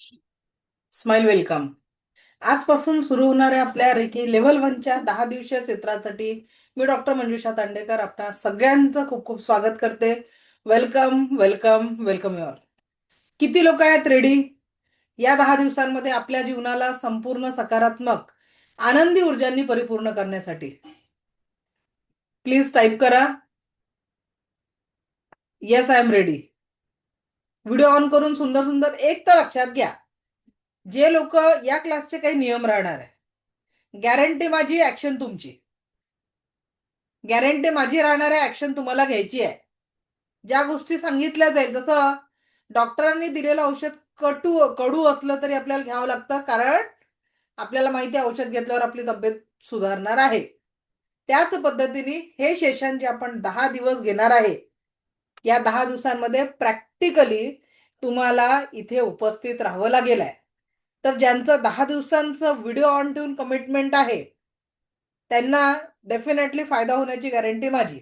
Smile welcome. आजपासून सुरू होणाऱ्या आपल्या रेकी लेव्हल 1च्या 10 दिवसीय सत्रासाठी मी डॉक्टर मंजुषा तांडेकर आपणा सगळ्यांचं खूप खूप स्वागत करते. Welcome welcome welcome you all. किती लोक आहेत रेडी या 10 दिवसांमध्ये आपल्या जीवनाला संपूर्ण सकारात्मक आनंदी ऊर्जांनी परिपूर्ण करण्यासाठी? प्लीज टाईप करा. Yes, I am ready. Video on करून सुंदर सुंदर एक तर लक्षात घ्या, जे लोक या क्लासचे काही नियम राहणार आहे, गॅरंटी माझी, ऍक्शन तुमची. गॅरंटी माझी राहणार आहे, ऍक्शन तुम्हाला घ्यायची आहे. ज्या गोष्टी सांगितल्या जाईल, जसं डॉक्टरांनी दिलेलं औषध कडू असलं तरी आपल्याला घ्यावं लागतं, कारण आपल्याला माहिती आहे औषध घेतल्यावर आपली तब्येत सुधारणार आहे. त्याच पद्धतीने हे सेशन जे आपण 10 दिवस घेणार आहे, या 10 दिवसांमध्ये प्रॅक्टिकली तुम्हाला इथे उपस्थित राहावं लागेल आहे. तर ज्यांचं 10 दिवसांचं व्हिडिओ ऑन ठेवून कमिटमेंट आहे त्यांना डेफिनेटली फायदा होण्याची गॅरंटी माझी.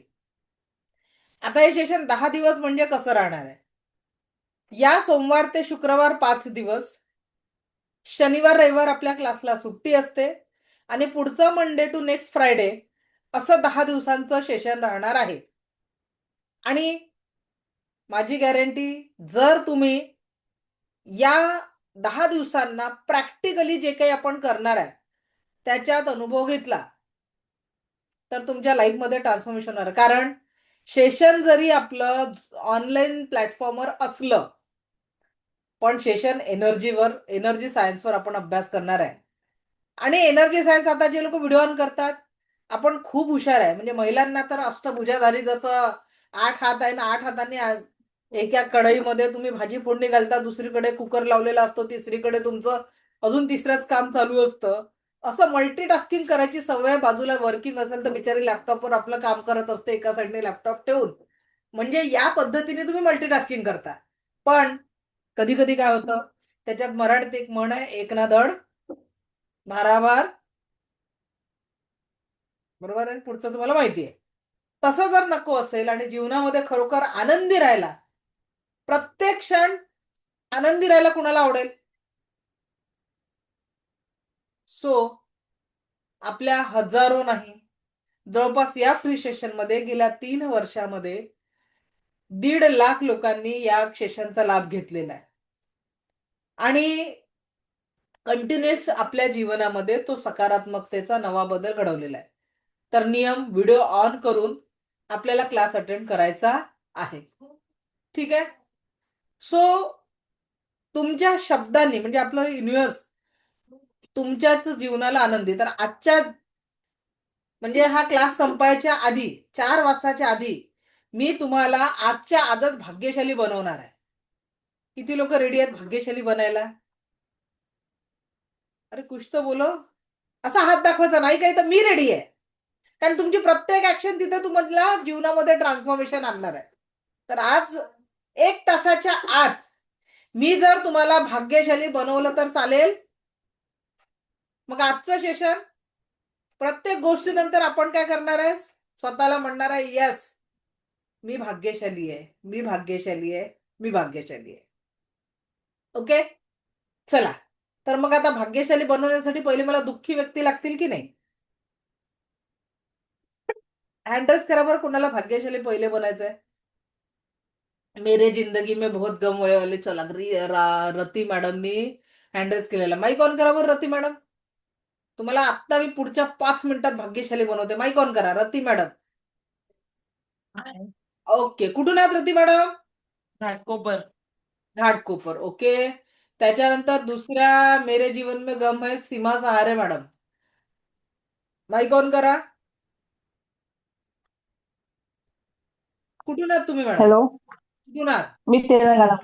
आता हे सेशन 10 दिवस म्हणजे कसं राहणार आहे? या सोमवार ते शुक्रवार 5 दिवस, शनिवार रविवार आपल्या क्लासला सुट्टी असते आणि पुढचं मंडे टू नेक्स्ट फ्रायडे असं 10 दिवसांचं सेशन राहणार आहे. आणि माझी गॅरंटी, जर तुम्ही या 10 दिवसांना प्रॅक्टिकली जे काही आपण करणार आहे त्याच्यात अनुभव घेतला तर तुमच्या लाईफमध्ये ट्रान्सफॉर्मेशन होणार. कारण सेशन जरी आपलं ऑनलाईन प्लॅटफॉर्मवर असलं, पण सेशन एनर्जी सायन्सवर आपण अभ्यास करणार आहे. आणि एनर्जी सायन्स, आता जे लोक व्हिडिओ ऑन करतात, आपण खूप हुशार आहे. म्हणजे महिलांना तर अष्टभुजाधारी, जसं 8 हात आहे ना, 8 हातांनी एका कढईमध्ये तुम्ही भाजी फोडणी घालता, दुसरीकडे कुकर लावलेला असतो, तिसरीकडे तुमचं अजून तिसरंच काम चालू असतं. असं मल्टीटास्किंग करायची सवय, बाजूला वर्किंग असेल तर बिचारी लॅपटॉपवर आपलं काम करत असते एका साईडने लॅपटॉप ठेवून. म्हणजे या पद्धतीने तुम्ही मल्टीटास्किंग करता. पण कधी कधी काय होतं, त्याच्यात मराठीत एक म्हण आहे, एक ना धड भाराभार. बरोबर आहे, पुढचं तुम्हाला माहिती आहे. तसं जर नको असेल आणि जीवनामध्ये खरोखर आनंदी राहायला, प्रत्येक क्षण आनंदी राहायला कुणाला आवडेल? सो आपल्या हजारो नाही, जवळपास या फ्री सेशनमध्ये गेल्या 3 वर्षामध्ये 1.5 लाख लोकांनी या सेशनचा लाभ घेतलेला आहे. आणि कंटिन्युअस आपल्या जीवनामध्ये तो सकारात्मकतेचा नवा बदल घडवलेला आहे. तर नियम, व्हिडिओ ऑन करून आपल्याला क्लास अटेंड करायचा आहे. ठीक आहे. सो तुमच्या शब्दांनी, म्हणजे आपलं युनिव्हर्स तुमच्याच जीवनाला आनंदी. तर आजच्या, म्हणजे हा क्लास संपायच्या आधी, 4 वाजताच्या आधी मी तुम्हाला आजच्या आजच भाग्यशाली बनवणार आहे. किती लोक रेडी आहेत भाग्यशाली बनायला? अरे कुछ तो बोलो. असा हात दाखवायचा नाही, काही तर मी रेडी आहे. कारण तुमची प्रत्येक ऍक्शन तिथे तुम्हाला जीवनामध्ये ट्रान्सफॉर्मेशन आणणार आहे. तर आज 1 तासाच्या आत मी जर तुम्हाला भाग्यशाली बनवलं तर चालेल? मग आजचं सेशन, प्रत्येक गोष्टीनंतर आपण काय करणार आहे? स्वतःला म्हणणार आहे, यस मी भाग्यशाली आहे, मी भाग्यशाली आहे, मी भाग्यशाली आहे. ओके, चला. तर मग आता भाग्यशाली बनवण्यासाठी पहिले मला दुःखी व्यक्ती लागतील की नाही? हँडल्स करा बरं, कुणाला भाग्यशाली पहिले बनायचंय. मेरे जिंदगी में बहुत गम हुए वाले, चला रती मॅडमनी हँडल्स केलेला. माईक ऑन करा बरं रती मॅडम. तुम्हाला आत्ता मी पुढच्या 5 मिनिटात भाग्यशाली बनवते. माईक ऑन करा रती मॅडम. ओके, कुठून आहात रती मॅडम? घाटकोपर. घाटकोपर. ओके. त्याच्यानंतर दुसऱ्या मेरे जीवन में गम है, सीमा सहारे मॅडम. माईक ऑन करा. कुठून आहात तुम्ही मॅडम? हॅलो, कुठून आहात? मी तेलंगणा.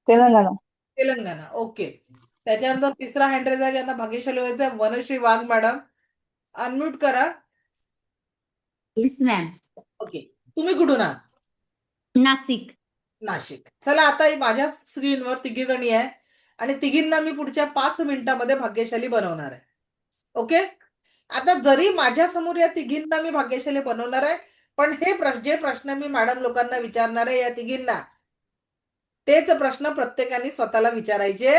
तेलंगणा. तेलंगणा. ओके. त्याच्यानंतर तिसरा हँडरेज आहे, ज्यांना भाग्यशाली व्हायचं, वनश्री वाघ मॅडम. अनम्यूट करा. Yes ma'am. ओके. तुम्ही कुठून आहात? नाशिक. नाशिक. चला, आता माझ्या स्क्रीनवर तिघी जणी आहे आणि तिघींना मी पुढच्या 5 मिनिटांमध्ये भाग्यशाली बनवणार आहे. ओके. आता जरी माझ्या समोर या तिघींना मी भाग्यशाली बनवणार आहे, पण हे जे प्रश्न मी मॅडम लोकांना विचारणार आहे या तिघींना, तेच प्रश्न प्रत्येकाने स्वतःला विचारायचे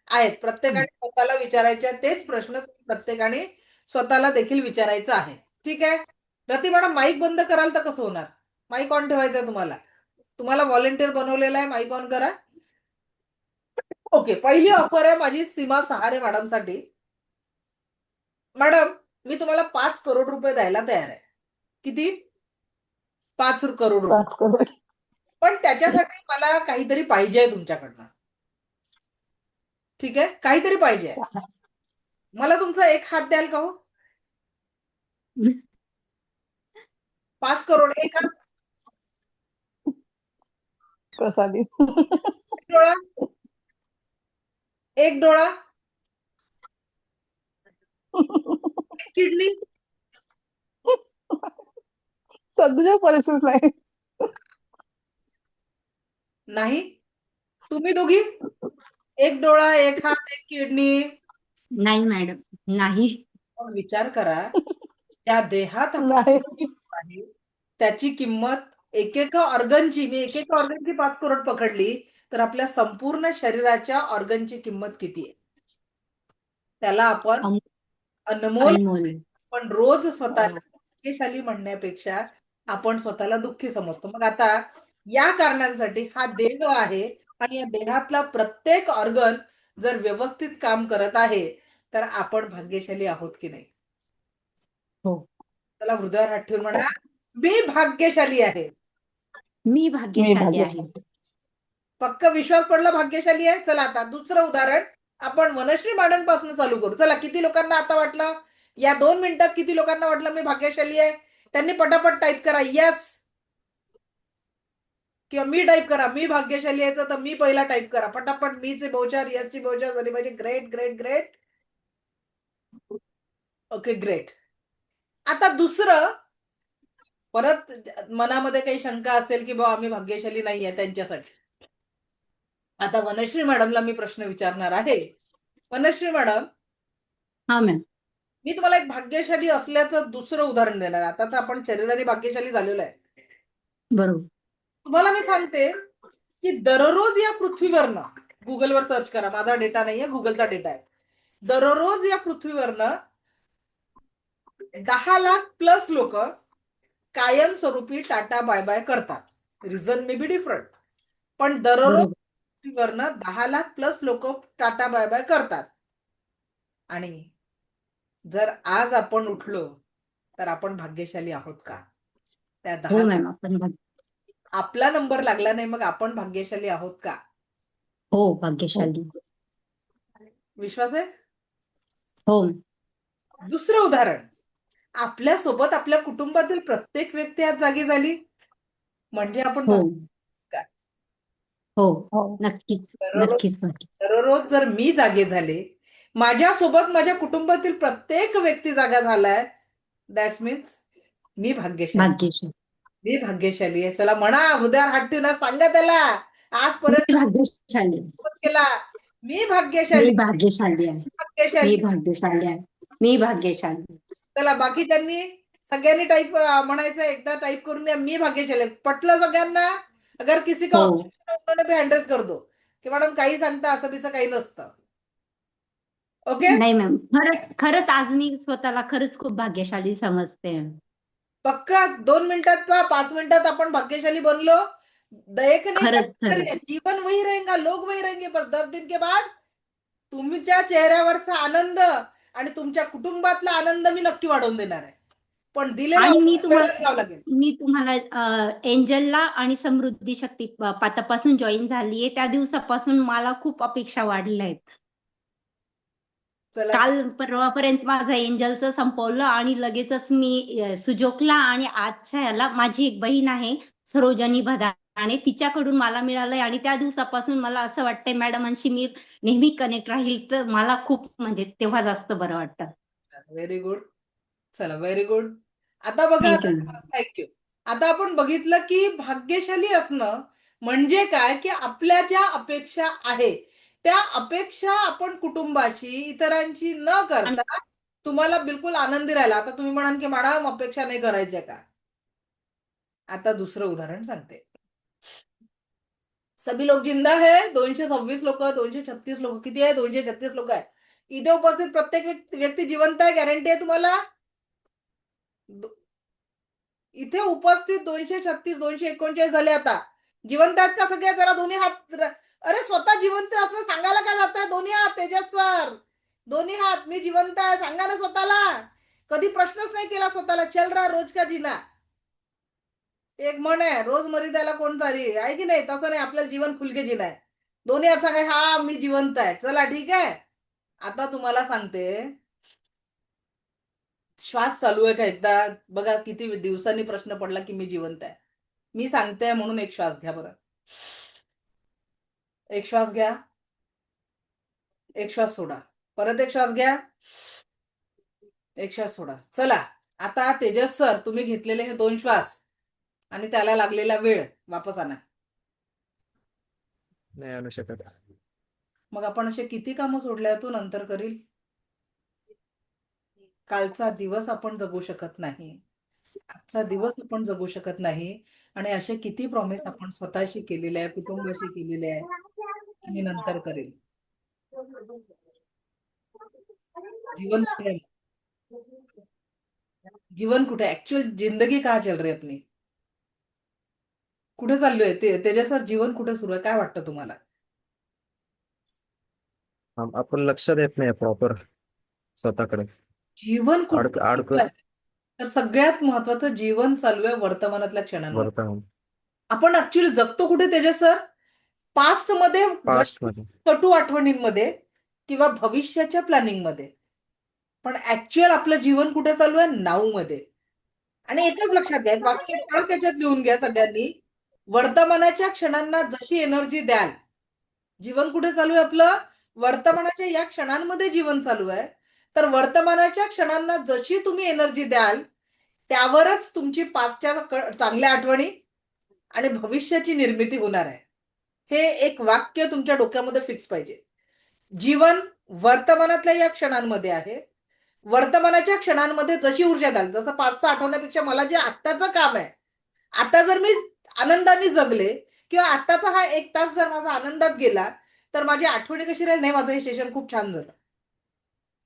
आहेत. प्रत्येकाने स्वतःला विचारायचे तेच प्रश्न प्रत्येकाने स्वतःला देखील विचारायचं आहे. ठीक आहे. रती मॅडम माईक बंद कराल तर कसं होणार? माईक ऑन ठेवायचा तुम्हाला. तुम्हाला व्हॉलेंटियर बनवलेला आहे, माईक ऑन करा. ओके, पहिली ऑफर आहे माझी सीमा सहारे मॅडमसाठी. मॅडम, मी तुम्हाला 5 करोड रुपये द्यायला तयार आहे. किती? 5 करोड रुपये. 5 करोड. पण त्याच्यासाठी मला काहीतरी पाहिजे आहे तुमच्याकडनं. ठीक आहे, काहीतरी पाहिजे आहे. मला तुमचा एक हात द्याल का हो? 5 करोड एक हात. प्रसादी. एक डोळा. एक डोळा. एक किडनी. सध्याच्या परिस्थितीत नाही. नाही. तुम्ही दोघी? एक डोळा, एक हात, एक किडनी. नाही मॅडम, नाही. मग विचार करा, त्या देहात आपण नाही. आहे त्याची किंमत एकेका ऑर्गनची, मी एकेका ऑर्गनची 5 करोड पकडली तर आपल्या संपूर्ण शरीराच्या ऑर्गनची किंमत किती आहे? त्याला आपण अम- अनमोल. अनमोल. पण रोज स्वतःला भाग्यशाली म्हणण्यापेक्षा आपण स्वतःला दुःखी समजतो. मग आता या कारणांसाठी हा देह आहे आणि या देहातला प्रत्येक ऑर्गन जर व्यवस्थित काम करत आहे तर आपण भाग्यशाली आहोत की नाही? हो. त्याला हृदयावर हात ठेवून म्हणा, मी भाग्यशाली आहे. मी मी भाग्यशाली आहे. भाग्यशाली. पक्क विश्वास पडला भाग्यशाली आहे. चला आता दुसरं उदाहरण आपण वनश्री मॅडम पासून चालू करू. चला, किती लोकांना आता वाटलं, या 2 मिनिटात किती लोकांना वाटलं मी भाग्यशाली आहे? त्यांनी पटापट टाईप करा यस, किंवा मी टाईप करा मी भाग्यशाली आहे. तर मी पहिला टाईप करा पटापट. मीचे बहुचार, यसची बहुचार झाली पाहिजे. Great great great. Okay, great. आता दुसरं, परत मनामध्ये काही शंका असेल की बाबा आम्ही भाग्यशाली नाहीये त्यांच्यासाठी, आता वनश्री मॅडमला मी प्रश्न विचारणार आहे. वनश्री मॅडम, हा मॅम. मी तुम्हाला एक भाग्यशाली असल्याचं दुसरं उदाहरण देणार आहे. आता तर आपण शरीराने भाग्यशाली झालेलो आहे. बरोबर. तुम्हाला मी सांगते की दररोज या पृथ्वीवरनं, गुगलवर सर्च करा, माझा डेटा नाहीये, गुगलचा डेटा आहे. दररोज या पृथ्वीवरनं 10 लाख प्लस लोक कायमस्वरूपी टाटा बाय बाय करतात. रिझन मे बी डिफरंट, पण दररोज बरोबर. पृथ्वीवरनं 10 लाख प्लस लोक टाटा बाय बाय करतात. आणि जर आज आपण उठलो तर आपण भाग्यशाली आहोत का? त्या हो 10 मॅम, आपण आपला नंबर लागला नाही, मग आपण भाग्यशाली आहोत का? हो भाग्यशाली. विश्वास आहे? हो. दुसरं उदाहरण, आपल्यासोबत आपल्या कुटुंबातील प्रत्येक व्यक्ती आज जागी झाली म्हणजे आपण हो. का? हो. हो. नक्कीच दररोज नक्कीच नक्कीच. दररोज जर मी जागे झाले, माझ्यासोबत माझ्या कुटुंबातील प्रत्येक व्यक्ती जागा झालाय, दॅट्स मीन्स मी भाग्यशाली. भाग्यशाली. मी भाग्यशाली आहे. चला म्हणा, हृदयावर हात ठेवून सांगा त्याला, मी आजपर्यंत भाग्यशाली. केला, मी मी भाग्यशाली. भाग्यशाली आहे. मी भाग्यशाली. भाग्यशाली आहे. मी भाग्यशाली. चला, बाकी त्यांनी सगळ्यांनी टाईप म्हणायचं, एकदा टाईप करून द्या मी भाग्यशाली. पटलं सगळ्यांना? अगर किसी का हो. ऑब्जेक्शन है उन्होंने भी एड्रेस कर दो की मॅडम काही सांगता, असं बिसं काही नसतं. ओके, नाही मॅम, खरंच आज मी स्वतःला खरंच खूप भाग्यशाली समजते. पक्का 2 मिनिटात किंवा 5 मिनिटात आपण भाग्यशाली बनलो. एक नाही, खरंच खरंच. जीवन वही रहेगा, लोग वही रहेंगे, पर 10 दिन के बाद तुमच्या चेहऱ्यावरचा आनंद आणि तुमच्या कुटुंबातला आनंद मी नक्की वाढवून देणार आहे. पण दिलेला आणि वेळेवर द्यावं लागेल. मी तुम्हाला एंजलला आणि समृद्धी शक्ती पातापासून जॉईन झालीये, त्या दिवसापासून मला खूप अपेक्षा वाढल्या आहेत. चला, काल परवापर्यंत माझं एंजलचं संपवलं आणि लगेचच मी सुजोकला, आणि आजच्या याला माझी एक बहीण आहे सरोजनी भदाणे, तिच्याकडून मला मिळालंय. आणि त्या दिवसापासून मला असं वाटतंय मॅडमांशी मी नेहमी कनेक्ट राहील, तर मला खूप म्हणजे तेव्हा जास्त बरं वाटतं. Very good. चला, व्हेरी गुड. आता बघा, थँक्यू. थँक्यू. आता आपण बघितलं की भाग्यशाली असणं म्हणजे काय, की आपल्या ज्या अपेक्षा आहे त्या अपेक्षा आपण कुटुंबाशी, इतरांची न करता तुम्हाला बिलकुल आनंदी राहिला. आता तुम्ही म्हणाल की मॅडम अपेक्षा नाही करायच्या का? आता दुसरं उदाहरण सांगते. सभी लोग जिंदा है. 226 लोक, 236 लोक, किती आहे? 236 लोक आहे. इथे उपस्थित प्रत्येक व्यक्ती जिवंत आहे, गॅरंटी आहे तुम्हाला. इथे उपस्थित 236, 239 झाले आता. जिवंत आहेत का सगळे? जरा दोन्ही हात. अरे स्वतः जिवंत असं सांगायला काय जात आहे? दोन्ही हात तेजस सर, दोन्ही हात. मी जिवंत आहे सांगा ना स्वतःला. कधी प्रश्नच नाही केला स्वतःला. चल रहा रोज का जीना. एक म्हण आहे, रोज मरी त्याला कोणतरी आहे की नाही? तसं नाही, आपल्याला जीवन खुलके जीना आहे. दोन्ही हात सांगा, हा मी जिवंत आहे. चला ठीक आहे. आता तुम्हाला सांगते, श्वास चालू आहे का एकदा बघा. किती दिवसांनी प्रश्न पडला की मी जिवंत आहे. मी सांगते म्हणून एक श्वास घ्या बरं. एक श्वास घ्या, एक श्वास सोडा, परत एक श्वास घ्या, एक श्वास सोडा. चला आता तेजस सर, तुम्ही घेतलेले हे 2 श्वास आणि त्याला लागलेला वेळ वापस आणा. नाही आणू शकत. मग आपण असे किती कामं सोडल्या तू नंतर करील. कालचा दिवस आपण जगू शकत नाही, आजचा दिवस आपण जगू शकत नाही. आणि असे किती प्रॉमिस आपण स्वतःशी केलेले आहे, कुटुंबाशी केलेले आहे की मी नंतर करेल. जीवन कुठे आहे? जीवन कुठे? ऍक्च्युअल जिंदगी कहाँ चल रही है अपनी? कुठे चाललोय तेजस सर? जीवन कुठे सुरू आहे? काय वाटतं तुम्हाला? आपण लक्ष देत नाही प्रॉपर स्वतःकडे. जीवन कुठे अडक चालू आहे? तर सगळ्यात महत्वाचं, जीवन चालू आहे वर्तमानातल्या क्षणांमध्ये. वर्तमान आपण ऍक्च्युअली जगतो कुठे तेजस सर? पास्ट मध्ये, पास्ट मध्ये. कटू आठवणींमध्ये किंवा भविष्याच्या प्लॅनिंग मध्ये. पण ऍक्च्युअल आपलं जीवन कुठे चालू आहे? नाऊ मध्ये. आणि एकच लक्षात घ्या, एक वाक्य ठळक त्याच्यात लिहून घ्या सगळ्यांनी. वर्तमानाच्या क्षणांना जशी एनर्जी द्याल, जीवन कुठे चालू आहे आपलं? वर्तमानाच्या या क्षणांमध्ये जीवन चालू आहे. तर वर्तमानाच्या क्षणांना जशी तुम्ही एनर्जी द्याल, त्यावरच तुमची पाचच्या चांगल्या आठवणी आणि भविष्याची निर्मिती होणार आहे. हे एक वाक्य तुमच्या डोक्यामध्ये फिक्स पाहिजे. जीवन वर्तमानातल्या या क्षणांमध्ये आहे. वर्तमानाच्या क्षणांमध्ये जशी ऊर्जा द्याल, जसं पाचचं आठवण्यापेक्षा मला जे आत्ताचं काम आहे, आता जर मी आनंदाने जगले किंवा आत्ताचा हा 1 तास जर माझा आनंदात गेला, तर माझी आठवणी कशी राहील? नाही, माझं हे सेशन खूप छान झालं.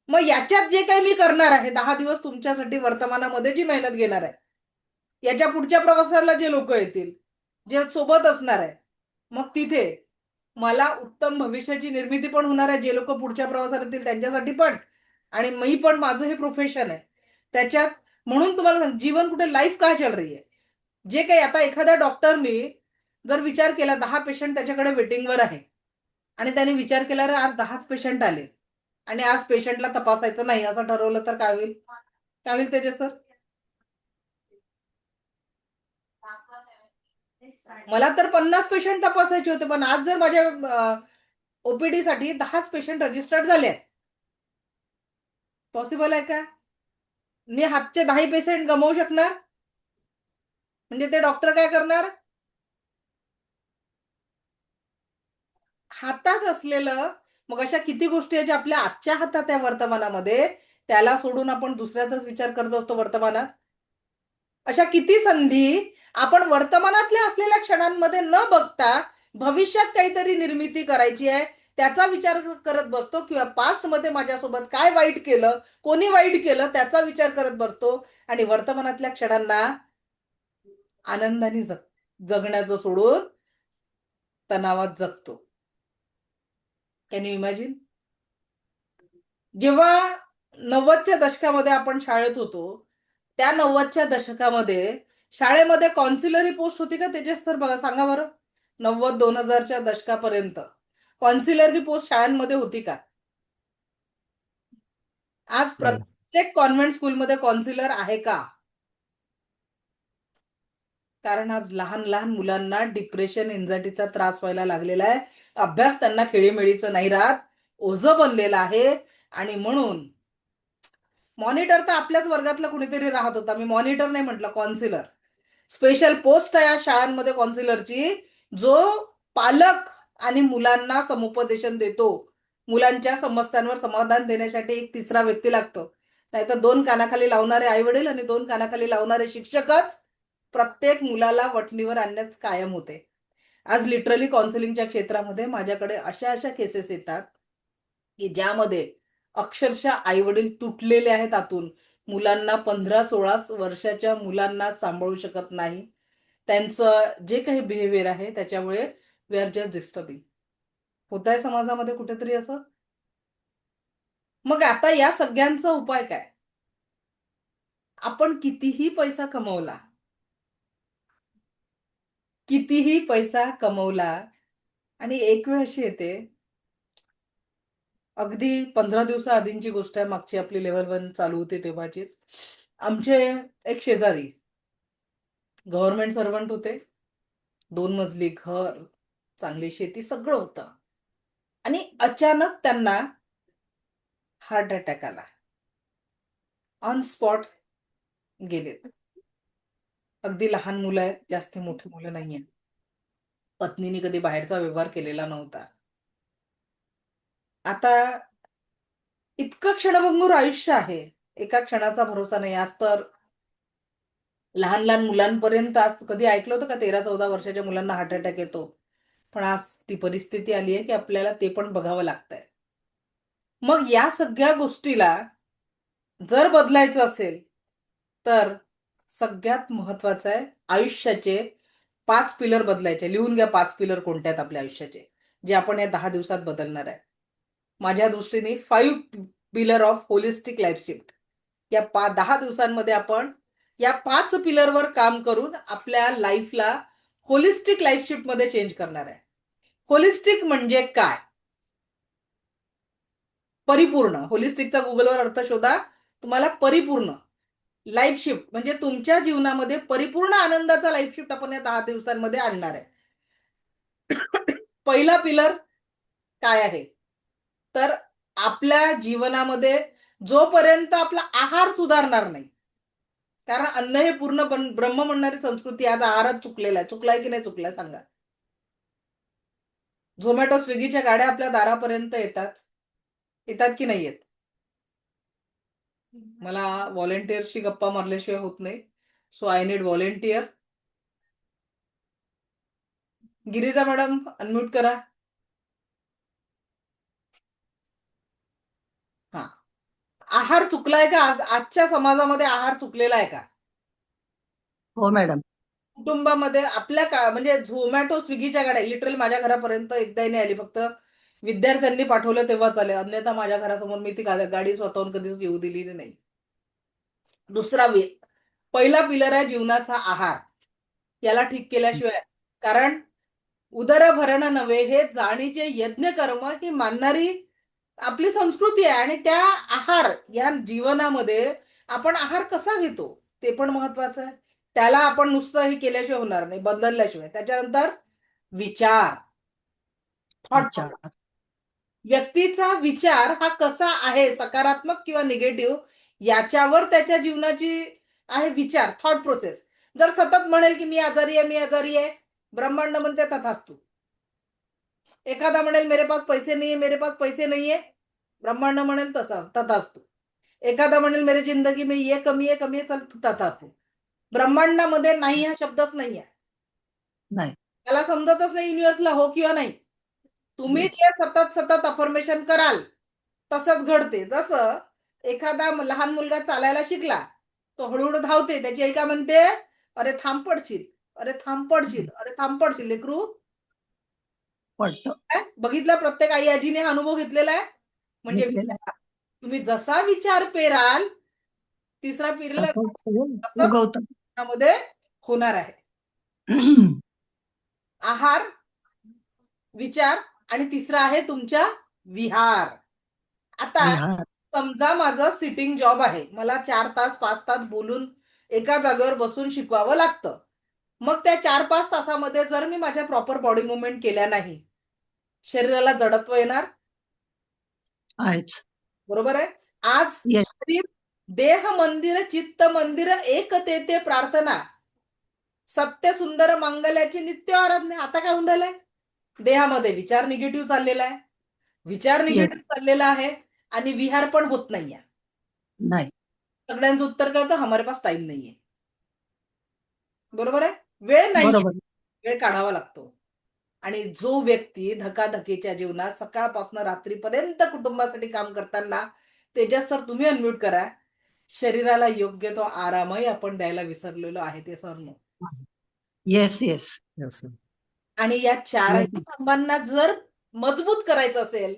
मग याच्यात जे काही मी करणार आहे, 10 दिवस तुमच्यासाठी वर्तमानामध्ये जी मेहनत घेणार आहे, याच्या पुढच्या प्रवासाला जे लोक येतील, जे सोबत असणार आहे, मग तिथे मला उत्तम भविष्याची निर्मिती पण होणार आहे. जे लोक पुढच्या प्रवासाला येतील त्यांच्यासाठी पण, आणि मी पण, माझं हे प्रोफेशन आहे त्याच्यात. म्हणून तुम्हाला सांग, जीवन कुठे, लाईफ काय चल रही आहे. जे काही आता एखाद्या डॉक्टरनी जर विचार केला, 10 पेशंट त्याच्याकडे वेटिंगवर आहे आणि त्याने विचार केला, रे आज 10च पेशंट आले आणि आज पेशंटला तपासायचं नाही असं ठरवलं, तर काय होईल? काय होईल तेजस सर? मला तर 50 पेशंट तपासायचे होते, पण आज जर माझ्या ओपीडी साठी 10च पेशंट रजिस्टर्ड झाले आहेत. पॉसिबल आहे का? मी हातचे 10 पेशंट गमावू शकणार? म्हणजे ते डॉक्टर काय करणार? हातात असलेलं, मग अशा किती गोष्टी आहेत ज्या आपल्या आजच्या हातात आहे वर्तमानामध्ये, त्याला सोडून आपण दुसऱ्याचाच विचार करत असतो वर्तमानात. अशा किती संधी आपण वर्तमानातल्या असलेल्या क्षणांमध्ये न बघता भविष्यात काहीतरी निर्मिती करायची आहे त्याचा विचार करत बसतो, किंवा पास्ट मध्ये माझ्यासोबत काय वाईट केलं, कोणी वाईट केलं त्याचा विचार करत बसतो, आणि वर्तमानातल्या क्षणांना आनंदाने जगण्याचं सोडून तणावात जगतो. Can you imagine? जेव्हा 90च्या दशकामध्ये आपण शाळेत होतो, त्या 90च्या दशकामध्ये शाळेमध्ये कॉन्सिलरी पोस्ट होती का तेजस सर? बघा सांगा बरं. 90-2000च्या दशकापर्यंत कॉन्सिलरी पोस्ट शाळांमध्ये होती का? आज प्रत्येक कॉन्व्हेंट स्कूलमध्ये कॉन्सिलर आहे का? कारण आज लहान लहान मुलांना डिप्रेशन, एन्झायटीचा त्रास व्हायला लागलेला आहे. अभ्यास त्यांना खेळीमेळीचं नाही राहत, ओझं बनलेलं आहे. आणि म्हणून मॉनिटर तर आपल्याच वर्गातला कुणीतरी राहत होता. मी मॉनिटर नाही म्हटलं, कॉन्सिलर. स्पेशल पोस्ट आहे या शाळांमध्ये कॉन्सिलरची, जो पालक आणि मुलांना समुपदेशन देतो. मुलांच्या समस्यांवर समाधान देण्यासाठी एक तिसरा व्यक्ती लागतो. नाहीतर 2 कानाखाली लावणारे आई वडील आणि 2 कानाखाली लावणारे शिक्षकच प्रत्येक मुलाला वठणीवर आणण्यास कायम होते. आज लिटरली काउन्सिलिंगच्या क्षेत्रामध्ये माझ्याकडे अशा अशा केसेस येतात की ज्यामध्ये अक्षरशः आई वडील तुटलेले आहेत आतून. मुलांना 15-16 वर्षाच्या मुलांना सांभाळू शकत नाही. त्यांचं जे काही बिहेवियर आहे त्याच्यामुळे वी आर जस्ट डिस्टर्बिंग. होत आहे समाजामध्ये कुठेतरी असं. मग आता या सगळ्यांचा उपाय काय? आपण कितीही पैसा कमवला, कितीही पैसा कमवला आणि एक वेळ अशी येते, अगदी 15 दिवसाआधीची गोष्ट आहे, मागची आपली लेव्हल 1 चालू होती तेव्हाचीच. आमचे एक शेजारी गव्हर्नमेंट सर्वंट होते. 2 मजली घर, चांगली शेती, सगळं होतं. आणि अचानक त्यांना हार्ट अटॅक आला. ऑन स्पॉट गेलेत. अगदी लहान मुलं आहेत, जास्त मोठी मुलं नाहीये. पत्नीने कधी बाहेरचा व्यवहार केलेला नव्हता. आता इतकं क्षणभंगूर आयुष्य आहे. एका क्षणाचा भरोसा नाही. आज तर लहान लहान मुलांपर्यंत, आज कधी ऐकलं होतं का 13-14 वर्षाच्या मुलांना हार्ट अटॅक येतो? पण आज ती परिस्थिती आली आहे की आपल्याला ते पण बघावं लागतंय. मग या सगळ्या गोष्टीला जर बदलायचं असेल तर सगळ्यात महत्वाचं आहे, आयुष्याचे 5 पिलर बदलायचे. लिहून घ्या 5 पिलर कोणते आहेत आपल्या आयुष्याचे, जे आपण या 10 दिवसात बदलणार आहे. माझ्या दृष्टीने 5 pillar of holistic life shift. या 10 दिवसांमध्ये आपण या 5 पिलरवर काम करून आपल्या लाईफला होलिस्टिक लाईफ शिफ्ट मध्ये चेंज करणार आहे. होलिस्टिक म्हणजे काय? परिपूर्ण. होलिस्टिकचा गुगलवर अर्थ शोधा, तुम्हाला परिपूर्ण लाईफ शिफ्ट म्हणजे तुमच्या जीवनामध्ये परिपूर्ण आनंदाचा लाईफ शिफ्ट आपण या 10 दिवसांमध्ये आणणार आहे. पहिला पिलर काय आहे? तर आपल्या जीवनामध्ये जोपर्यंत आपला आहार सुधारणार नाही, कारण अन्न हे पूर्ण ब्रह्म म्हणणारी संस्कृती आज आहारात चुकलेला आहे. चुकलाय की नाही चुकलाय सांगा. झोमॅटो स्विगीच्या गाड्या आपल्या दारापर्यंत येतात, येतात की नाही येत? मला व्हॉलेंटिअरशी गप्पा मारल्याशिवाय होत नाही. So I need volunteer. Girija madam unmute करा. हा. आहार चुकलाय का? आजच्या समाजामध्ये आहार चुकलेला आहे का? हो मॅडम. कुटुंबामध्ये आपल्या म्हणजे झोमॅटो स्विगीच्या गाड्या लिटरली माझ्या घरापर्यंत एकदाही नाही आली. फक्त विद्यार्थ्यांनी पाठवलं तेव्हाच आले. अन्यथा माझ्या घरासमोर मी ती गाडी स्वतःहून कधीच येऊ दिली नाही. दुसरा पहिला पिलर आहे जीवनाचा आहार. याला ठीक केल्याशिवाय, कारण उदर भरण नव्हे हे जाणीचे यज्ञ कर्म ही मानणारी आपली संस्कृती आहे. आणि त्या आहार या जीवनामध्ये आपण आहार कसा घेतो ते पण महत्वाचं आहे. त्याला आपण नुसतं हे केल्याशिवाय होणार नाही, बदलल्याशिवाय. त्याच्यानंतर विचार, विचार. व्यक्तीचा विचार हा कसा आहे, सकारात्मक किंवा निगेटिव्ह, याच्यावर त्याच्या जीवनाची आहे विचार, थॉट प्रोसेस. जर सतत म्हणेल की मी आजारी आहे, मी आजारी आहे, ब्रह्मांड म्हणते तथास्तु. एखादा म्हणेल मेरे पास पैसे नहीं है, मेरे पास पैसे नहीं है, ब्रह्मांड म्हणेल तसा तथास्तु. एखादा म्हणेल मेरी जिंदगी में ये कमी आहे, कमी आहे, चल तथास्तु. ब्रह्मांडामध्ये नाही हा शब्दच नाही आहे. नाही. त्याला समजतच नाही युनिव्हर्सला हो किंवा नाही. तुम्ही Yes. जे सतत सतत अफर्मेशन कराल तसंच घडते. जसं एखादा लहान मुलगा चालायला शिकला, तो हळूहळू धावते, त्याची आई काय म्हणते, अरे थांब पडशील, अरे थांब पडशील, अरे थांब पडशील. लेकरू पडतं. बघितला, प्रत्येक आई आजीने हा अनुभव घेतलेला आहे. म्हणजे घेतलेलं आहे. तुम्ही जसा विचार पेराल, तिसरा पिरला तसं फळ तसंच उगवतं. मध्ये होणार आहे. आहार, विचार आणि तिसरा आहे तुमच्या विहार. आता विहार. समजा माझं सिटिंग जॉब आहे, मला 4 तास 5 तास बोलून एका जागेवर बसून शिकवावं लागतं. मग त्या 4-5 तासामध्ये जर मी माझ्या प्रॉपर बॉडी मुवमेंट केल्या नाही, शरीराला जडत्व येणार. आहेच. बरोबर आहे. आज Yes. शरीर, देह मंदिर चित्त मंदिर एक ते प्रार्थना, सत्य सुंदर मंगल्याची नित्य आराधना. आता काय होऊन राहिलंय, देहामध्ये विचार निगेटिव्ह चाललेला आहे, विचार निगेटिव्ह चाललेला आहे आणि विहार पण होत नाहीये. नाही. सगळ्यांचं उत्तर काय होतं, हमारे पास टाइम नाहीये. बरोबर आहे. वेळ नाही, बरोबर. वेळ काढावा लागतो. आणि जो व्यक्ती धकाधकीच्या जीवनात सकाळपासून रात्रीपर्यंत कुटुंबासाठी काम करताना, तेजस सर तुम्ही अनम्यूट करा, शरीराला योग्य तो आरामही आपण द्यायला विसरलेलो आहे ते sir no. Yes yes Yes, ma'am. आणि या चारही स्तंभांना जर मजबूत करायचं असेल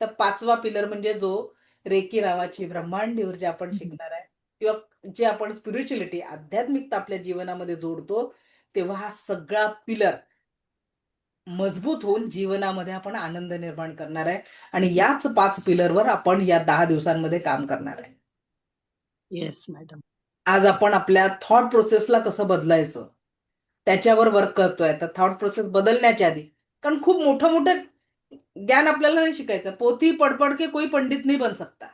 तर पाचवा पिलर म्हणजे जो रेकी नावाची ब्रह्मांडी ऊर्जा आपण शिकणार आहे किंवा जे आपण स्पिरिच्युअलिटी आध्यात्मिकता आपल्या जीवनामध्ये जोडतो, तेव्हा हा सगळा पिलर मजबूत होऊन जीवनामध्ये आपण आनंद निर्माण करणार आहे. आणि याच 5 पिलरवर आपण या 10 दिवसांमध्ये काम करणार आहे. Yes madam. आज आपण आपल्या थॉट प्रोसेसला कसं बदलायचं त्याच्यावर वर्क करतोय. तर थॉट प्रोसेस बदलण्याच्या आधी, कारण खूप मोठं मोठं ज्ञान आपल्याला नाही शिकायचं. पोथी पढ़ के कोई पंडित नहीं बन सकता.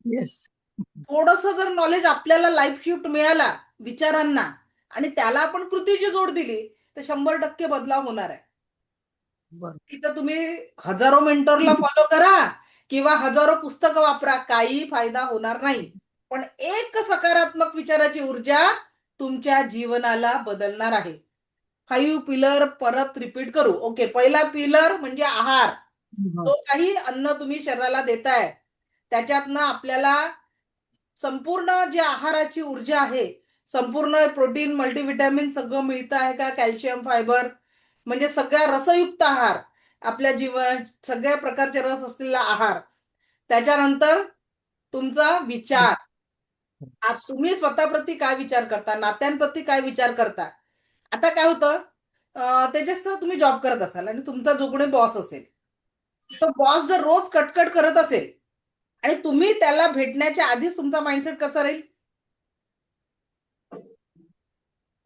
येस थोडंसं जर नॉलेज आपल्याला लाईफ शिफ्ट मिळाला विचारांना आणि त्याला आपण कृतीची जोड दिली तर 100% बदलाव होणार आहे. बरोबर. तिथं तुम्ही हजारो मेंटरला फॉलो करा किंवा हजारो पुस्तकं वापरा, काही फायदा होणार नाही. पण एक सकारात्मक विचाराची ऊर्जा तुमच्या जीवनाला बदलणार आहे. 5 पिलर परत रिपीट करू. ओके, पहिला पिलर म्हणजे आहार. जो काही अन्न तुम्ही शरीराला देताय त्याच्यातनं आपल्याला संपूर्ण जी आहाराची ऊर्जा आहे, संपूर्ण प्रोटीन मल्टीव्हिटॅमिन सगळं मिळतं आहे का, कॅल्शियम फायबर म्हणजे सगळ्या रसयुक्त आहार, आपल्या जीवन सगळ्या प्रकारचे रस असलेला आहार. त्याच्यानंतर तुमचा विचार, आज तुम्ही स्वतःप्रती काय विचार करता, नात्यांप्रती काय विचार करता. आता काय होतं, त्याच्यासह तुम्ही जॉब करत असाल आणि तुमचा जो कोणी बॉस असेल, तो बॉस जर रोज कटकट करत असेल आणि तुम्ही त्याला भेटण्याच्या आधीच तुमचा माइंडसेट कसा राहील,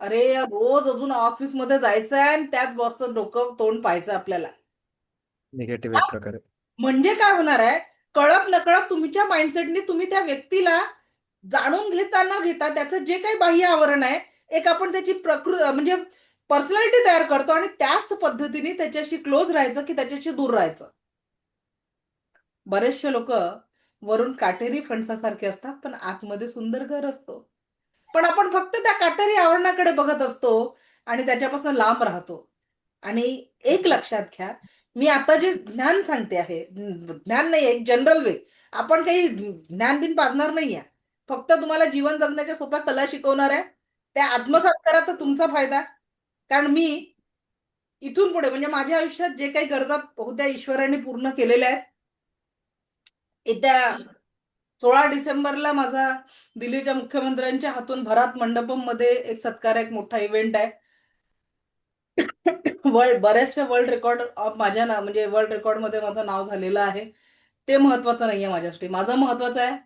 अरे रोज अजून ऑफिसमध्ये जायचं आहे आणि त्याच बॉसचं डोकं तोंड पाहायचं आपल्याला. निगेटिव्ह एक प्रकारे. म्हणजे काय होणार आहे, कळत नकळत तुमच्या माइंडसेटने तुम्ही त्या व्यक्तीला जाणून घेता न घेता त्याचं जे काही बाह्य आवरण आहे, एक आपण त्याची म्हणजे पर्सनॅलिटी तयार करतो आणि त्याच पद्धतीने त्याच्याशी क्लोज राहायचं की त्याच्याशी दूर राहायचं. बरेचसे लोक वरून काटेरी फणसासारखे असतात पण आतमध्ये सुंदर घर असतो. पण आपण फक्त त्या काटेरी आवरणाकडे बघत असतो आणि त्याच्यापासून लांब राहतो. आणि एक लक्षात घ्या, मी आता जे ज्ञान सांगते आहे, ज्ञान नाही, एक जनरल वे, आपण काही ज्ञान बिन पाजणार नाहीये, फक्त तुम्हाला जीवन जगण्याच्या सोप्या कला शिकवणार आहे. त्या आत्मसात करा तर तुमचा फायदा. कारण मी इथून पुढे म्हणजे माझ्या आयुष्यात जे काही गरजा होत्या ईश्वराने पूर्ण केलेल्या आहेत. येत्या 16 डिसेंबरला माझा दिल्लीच्या मुख्यमंत्र्यांच्या हातून भरात मंडपम मध्ये एक सत्कार, एक मोठा इव्हेंट आहे. बऱ्याचशा वर्ल्ड रेकॉर्ड ऑफ माझ्या म्हणजे वर्ल्ड रेकॉर्ड मध्ये माझं नाव झालेलं आहे. ते महत्वाचं नाहीये माझ्यासाठी. माझं महत्वाचं आहे,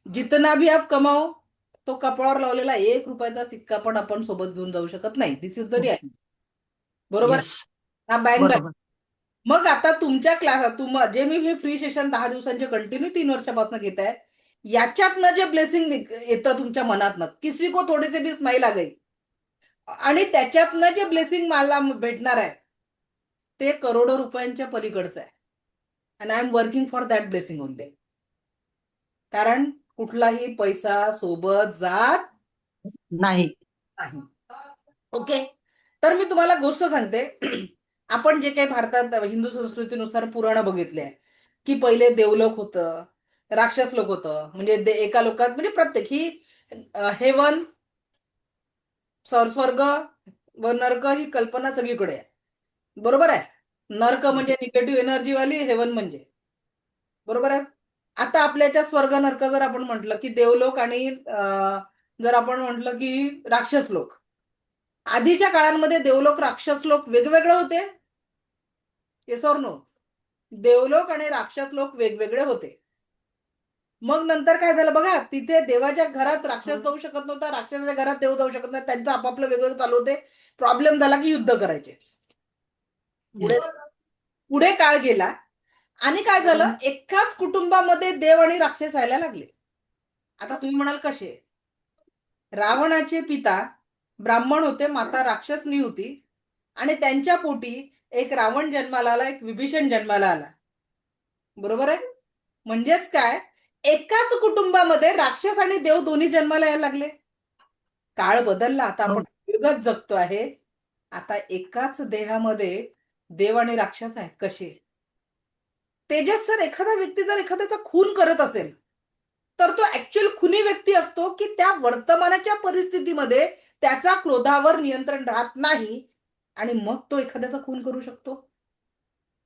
जितना भी आप कमाओ तो कपाळावर लावलेला 1 रुपयाचा सिक्का पण आपण सोबत घेऊन जाऊ शकत नाही. दिस इज द रिॲलिटी. बरोबर? येस हा बँक बरोबर. मग आता तुमच्या क्लास जे मी हे फ्री सेशन 10 दिवसांचे कंटिन्यू 3 वर्षापासून घेत आहे, याच्यातनं जे ब्लेसिंग येतं तुमच्या मनातनं, किसी को थोडेसे भी स्माइल आ गई, आणि त्याच्यातनं जे ब्लेसिंग मला भेटणार आहे ते करोडो रुपयांच्या पलीकडचं आहे. And I am working for that blessing only. कारण कुठलाही पैसा सोबत जात नाही. नाही. ओके, तर मी तुम्हाला गोष्ट सांगते. आपण जे काही भारतात हिंदू संस्कृतीनुसार पुराण बघितले आहे की पहिले देवलोक होतं, राक्षस लोक होतं. म्हणजे एका लोकात म्हणजे प्रत्येक ही हेवन, स्वर्ग व नरक ही कल्पना सगळीकडे आहे. बरोबर आहे? नरक म्हणजे निगेटिव्ह एनर्जी वाली, हेवन म्हणजे, बरोबर आहे. आता आपल्याच्या स्वर्ग नरक जर आपण म्हटलं की देवलोक आणि जर आपण म्हटलं की राक्षस लोक, आधीच्या काळांमध्ये देवलोक राक्षस लोक वेगवेगळे होते. Yes or no? देवलोक आणि राक्षस लोक वेगवेगळे होते. मग नंतर काय झालं बघा, तिथे देवाच्या घरात राक्षस जाऊ शकत नव्हता, राक्षसाच्या घरात देव जाऊ शकत नाही, त्यांचं आपापलं वेगवेगळं चालू होते. प्रॉब्लेम झाला की युद्ध करायचे. पुढे पुढे काळ गेला आणि काय झालं, एकाच कुटुंबामध्ये देव आणि राक्षस यायला लागले. आता तुम्ही म्हणाल कसे? रावणाचे पिता ब्राह्मण होते, माता राक्षसनी होती आणि त्यांच्या पोटी एक रावण जन्माला आला, एक विभीषण जन्माला आला. बरोबर आहे? म्हणजेच काय, एकाच कुटुंबामध्ये राक्षस आणि देव दोन्ही जन्माला यायला लागले. काळ बदलला, आता आपण दीर्घच जगतो आहे. आता एकाच देहामध्ये देव आणि राक्षस आहेत कसे. तेजस सर, एखादा व्यक्ती जर एखाद्याचा खून करत असेल तर तो ऍक्च्युअल खुनी व्यक्ती असतो की त्या वर्तमानाच्या परिस्थितीमध्ये त्याचा क्रोधावर नियंत्रण राहत नाही आणि मग तो एखाद्याचा खून करू शकतो.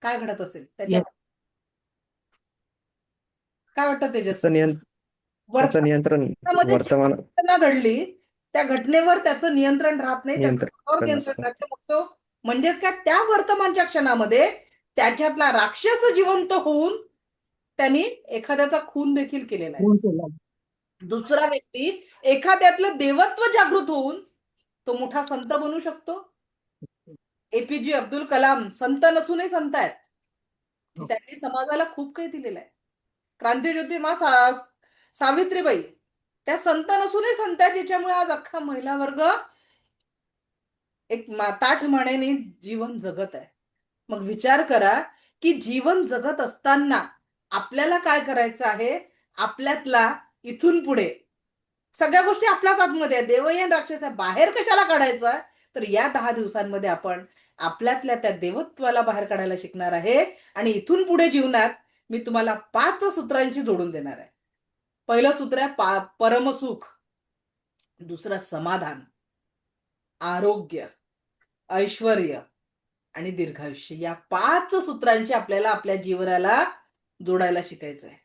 काय घडत असेल त्याच्या Yes. काय वाटतं तेजस त्याचं त्याचं नियंत्रण वर्तमानामध्ये जी वर्तमान घटना घडली त्या घटनेवर त्याचं नियंत्रण राहत नाही, त्याचं स्वतःवर नियंत्रण नियंत्रण नसतं. राहते. मग तो म्हणजेच काय, त्या वर्तमानच्या क्षणामध्ये त्याच्यातला राक्षस जिवंत होऊन त्यांनी एखाद्याचा खून देखील केलेला आहे. खून केला. दुसरा व्यक्ती एखाद्यातलं देवत्व जागृत होऊन तो मोठा संत बनू शकतो. एपीजे अब्दुल कलाम संत नसूनही संत आहेत. हो. त्यांनी समाजाला खूप काही दिलेलं आहे. क्रांतीज्योती सावित्रीबाई त्या संत नसूनही संत आहेत, ज्याच्यामुळे आज अख्खा महिला वर्ग एक ताठ मानेने जीवन जगत आहे. मग विचार करा की जीवन जगत असताना आपल्याला काय करायचं आहे. आपल्यातला इथून पुढे सगळ्या गोष्टी आपल्याच आतमध्ये आहे. देवही आणि राक्षस आहे. बाहेर कशाला काढायचं, तर या 10 दिवसांमध्ये आपण आपल्यातल्या त्या देवत्वाला बाहेर काढायला शिकणार आहे. आणि इथून पुढे जीवनात मी तुम्हाला 5 सूत्रांची जोडून देणार आहे. पहिलं सूत्र आहे परमसुख, दुसरं समाधान, आरोग्य, ऐश्वर्य आणि दीर्घायुष्य. या 5 सूत्रांची आपल्याला आपल्या जीवनाला जोडायला शिकायचं आहे.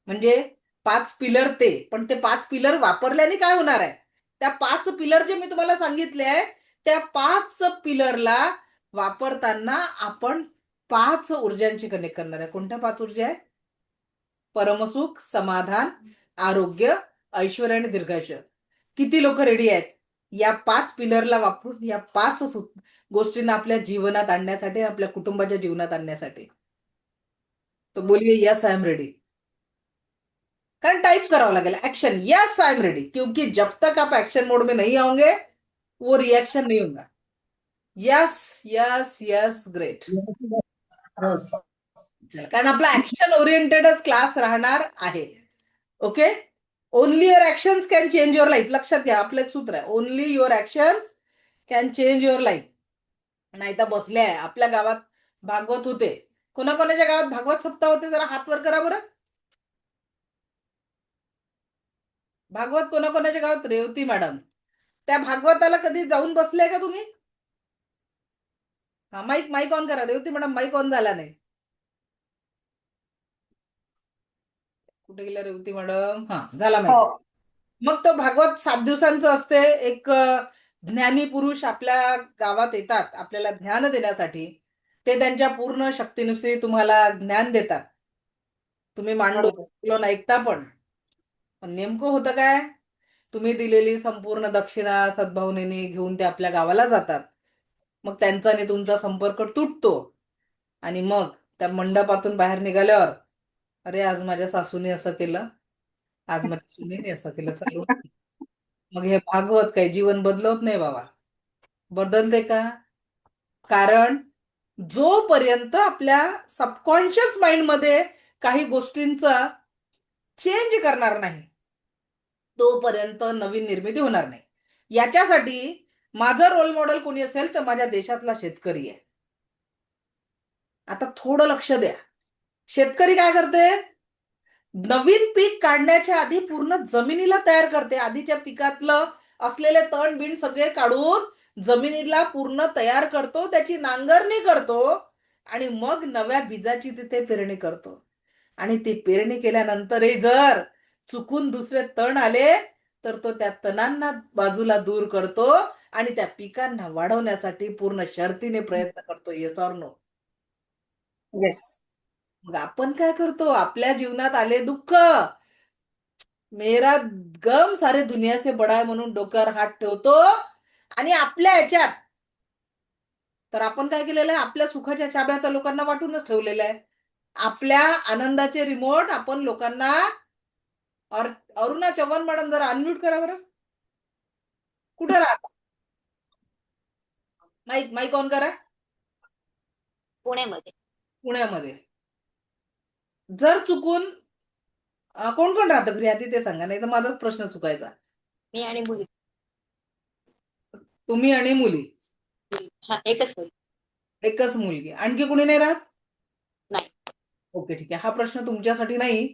म्हणजे 5 पिलर ते, पण ते 5 पिलर वापरल्याने काय होणार आहे. त्या 5 पिलर जे मी तुम्हाला सांगितले आहे त्या 5 पिलरला वापरताना आपण 5 ऊर्जांची कनेक्ट करणार आहे. कोणत्या 5 ऊर्जा आहे. परमसुख, समाधान, आरोग्य, ऐश्वर्य आणि दीर्घायुष्य. किती लोक रेडी आहेत या 5 पिलरला वापरून या 5 गोष्टींना आपल्या जीवनात आणण्यासाठी, आपल्या कुटुंबाच्या जीवनात आणण्यासाठी. तो बोलिए यस आई एम रेडी. कारण टाइप करावं लागेल action, yes I am ready, क्योंकि जब तक आप एक्शन मोड में नहीं आओगे वो रिएक्शन नहीं होगा. Yes yes yes, great. Yes. कारण आपला ऍक्शन ओरिएंटेडच क्लास राहणार आहे. Okay. Only your actions can change your life. लक्षात घ्या, आपलं एक सूत्र आहे, only your actions can change your life. नाही तर बसले आहे. आपल्या गावात भागवत होते. कोणाकोणाच्या गावात भागवत सप्ताह होते, जरा हात वर करा बरं. भागवत कोणाकोणाच्या गावात. रेवती मॅडम, त्या भागवताला कधी जाऊन बसले का तुम्ही. हा, माईक ऑन करा. रेवती मॅडम माईक ऑन झाला नाही. कुठे गेला रेवती मॅडम. हा, झाला माईक. हो. मग तो भागवत 7 दिवसांचं असते. एक ज्ञानी पुरुष आपल्या गावात येतात आपल्याला ज्ञान देण्यासाठी. ते त्यांच्या पूर्ण शक्तीनुसार तुम्हाला ज्ञान देतात. तुम्ही मांडून ऐकता पण नेमकं होतं काय. तुम्ही दिलेली संपूर्ण दक्षिणा सद्भावनेने घेऊन ते आपल्या गावाला जातात. मग त्यांचा आणि तुमचा संपर्क तुटतो आणि मग त्या मंडपातून बाहेर निघाल्यावर, अरे आज माझ्या सासूने असं केलं, आज माझ्या सुनेने असं केलं, चालू. मग हे भागवत काही जीवन बदलवत नाही बाबा. बदलते का. कारण जोपर्यंत आपल्या सबकॉन्शियस माइंड मध्ये काही गोष्टींचा चेंज करणार नाही तोपर्यंत नवीन निर्मिती होणार नाही. याच्यासाठी माझं रोल मॉडेल कोणी असेल तर माझ्या देशातला शेतकरी आहे. आता थोडं लक्ष द्या. शेतकरी काय करते. नवीन पीक काढण्याच्या आधी पूर्ण जमिनीला तयार करते. आधीच्या पिकातलं असलेले तण बिण सगळे काढून जमिनीला पूर्ण तयार करतो, त्याची नांगरणी करतो आणि मग नव्या बीजाची तिथे पेरणी करतो. आणि ती पेरणी केल्यानंतरही जर चुकून दुसरे तण आले तर तो त्या तणांना बाजूला दूर करतो आणि त्या पिकांना वाढवण्यासाठी पूर्ण शर्तीने प्रयत्न करतो. Yes or no. येस. मग आपण काय करतो. आपल्या जीवनात आले दुःख, मेरा गम सारे दुनिया से बडा आहे म्हणून डोक्यावर हात ठेवतो आणि आपल्या ह्याच्यात तर आपण काय केलेलं आहे. आपल्या सुखाच्या चाब्या तर लोकांना वाटूनच ठेवलेल्या आहे. आपल्या आनंदाचे रिमोट आपण लोकांना. अरुणा चव्हाण मॅडम जरा अनम्यूट करा बरं. कुठे राहता. माईक ऑन करा. पुण्यामध्ये. पुण्यामध्ये. जर चुकून कोण कोण राहतं घरी आधी ते सांगा, नाही तर माझाच प्रश्न चुकायचा. मी आणि मुली. तुम्ही आणि मुली. हा, एकच मुली. एकच मुलगी, आणखी कुणी नाही राहत? नाही. ओके, ठीक आहे. हा प्रश्न तुमच्यासाठी नाही.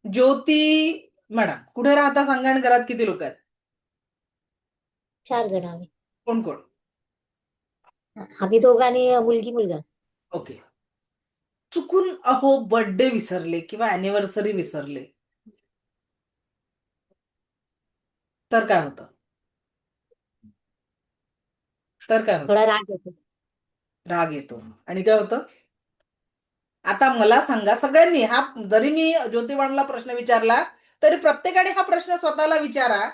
ज्योती मॅडम, कुठे राहता सांगा आणि घरात किती लोक आहेत? 4 जण आम्ही. कोण कोण? आम्ही दोघं आणि मुलगी मुलगा. ओके. चुकून अहो बर्थडे विसरले किंवा अॅनिव्हर्सरी विसरले तर काय होतं? तर काय होतं? थोडा राग येतो. राग येतो. आणि काय होतं? आता मला सांगा सगळ्यांनी, हा जरी मी ज्योती मॅडमला प्रश्न विचारला तरी प्रत्येकाने हा प्रश्न स्वतःला विचारा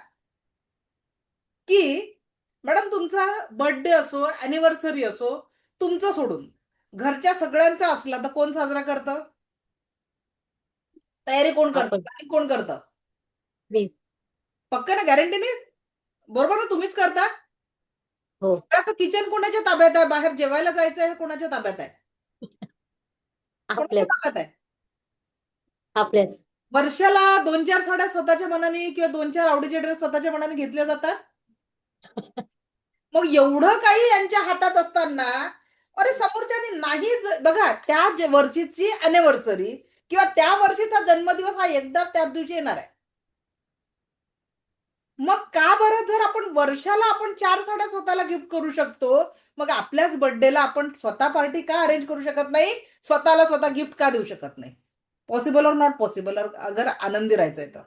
की मॅडम तुमचा बर्थडे असो अॅनिव्हर्सरी असो, तुमचं सोडून घरच्या सगळ्यांचा असला तर कोण साजरा करतं? तयारी कोण करतं? आपण. प्लॅनिंग कोण करतं? मी. पक्का ना, गॅरंटी नाही? बरोबर ना, तुम्हीच करता? हो. घराचं किचन कोणाच्या ताब्यात आहे? बाहेर जेवायला जायचं आहे कोणाच्या ताब्यात आहे? कोणाच्या आपल्याच ताब्यात आहे? आपल्याच. वर्षाला 2-4 साड्या स्वतःच्या मनाने किंवा 2-4 आवडीचे ड्रेस स्वतःच्या मनाने घेतले जातात. मग एवढं काही यांच्या हातात असताना अरे समोरच्याने नाहीच, बघा त्या वर्षीची अॅनिव्हर्सरी किंवा त्या वर्षीचा जन्मदिवस हा एकदा त्याच दिवशी येणार आहे. मग का बरं, जर आपण वर्षाला आपण 4 साड्या स्वतःला गिफ्ट करू शकतो, मग आपल्याच बर्थडेला आपण स्वतः पार्टी का अरेंज करू शकत नाही? स्वतःला स्वतः गिफ्ट का देऊ शकत नाही? पॉसिबल और नॉट पॉसिबल? अगर आनंदी राहायचंय तर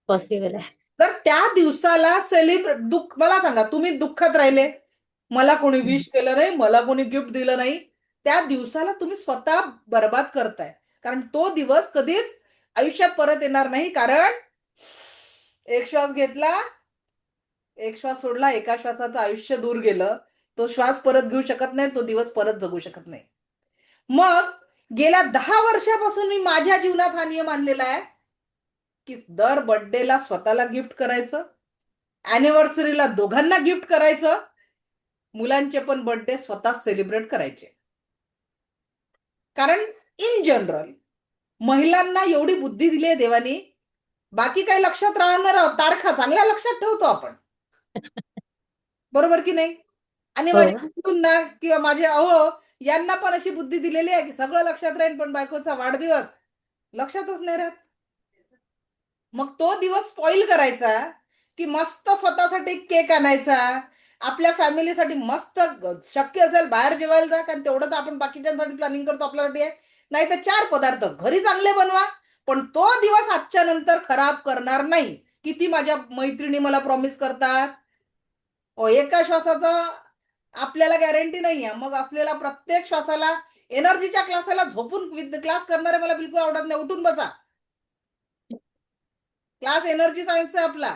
पॉसिबल आहे. तर त्या दिवसाला दुःख, मला सांगा तुम्ही दुःखात राहिले, मला कोणी विश केलं नाही, मला कोणी गिफ्ट दिलं नाही, त्या दिवसाला तुम्ही स्वतः बर्बाद करताय. कारण तो दिवस कधीच आयुष्यात परत येणार नाही. कारण एक श्वास घेतला, एक श्वास सोडला, एका श्वासाचं आयुष्य दूर गेलं, तो श्वास परत घेऊ शकत नाही, तो दिवस परत जगू शकत नाही. मग गेल्या 10 वर्षापासून मी माझ्या जीवनात हा नियम आणलेला आहे की दर बर्थडेला स्वतःला गिफ्ट करायचं, अॅनिव्हर्सरीला दोघांना गिफ्ट करायचं, मुलांचे पण बर्थडे स्वतः सेलिब्रेट करायचे. कारण इन जनरल महिलांना एवढी बुद्धी दिली आहे देवानी, बाकी काही लक्षात राहणार आहोत, तारखा चांगल्या लक्षात ठेवतो आपण, बरोबर की नाही? आणि हो. माझ्या बंधूंना किंवा माझे अहो यांना पण अशी बुद्धी दिलेली आहे की सगळं लक्षात राहील, पण बायकोचा वाढदिवस लक्षातच नाही राहत. मग तो दिवस स्पॉइल करायचा की मस्त स्वतःसाठी केक आणायचा, आपल्या फॅमिलीसाठी मस्त, शक्य असेल बाहेर जेवायला जा, कारण तेवढं तर आपण बाकीच्यांसाठी प्लॅनिंग करतो आपल्यासाठी आहे, नाही तर 4 पदार्थ घरी चांगले बनवा, पण तो दिवस आजच्या नंतर खराब करणार नाही. किती माझ्या मैत्रिणी मला प्रॉमिस करतात, एका श्वासाचा आपल्याला गॅरंटी नाहीये, मग असलेला प्रत्येक श्वासाला एनर्जीच्या क्लासाला झोपून क्लास करणारे मला बिलकुल आवडत नाही. उठून बसा, क्लास एनर्जी सायन्स आहे आपला.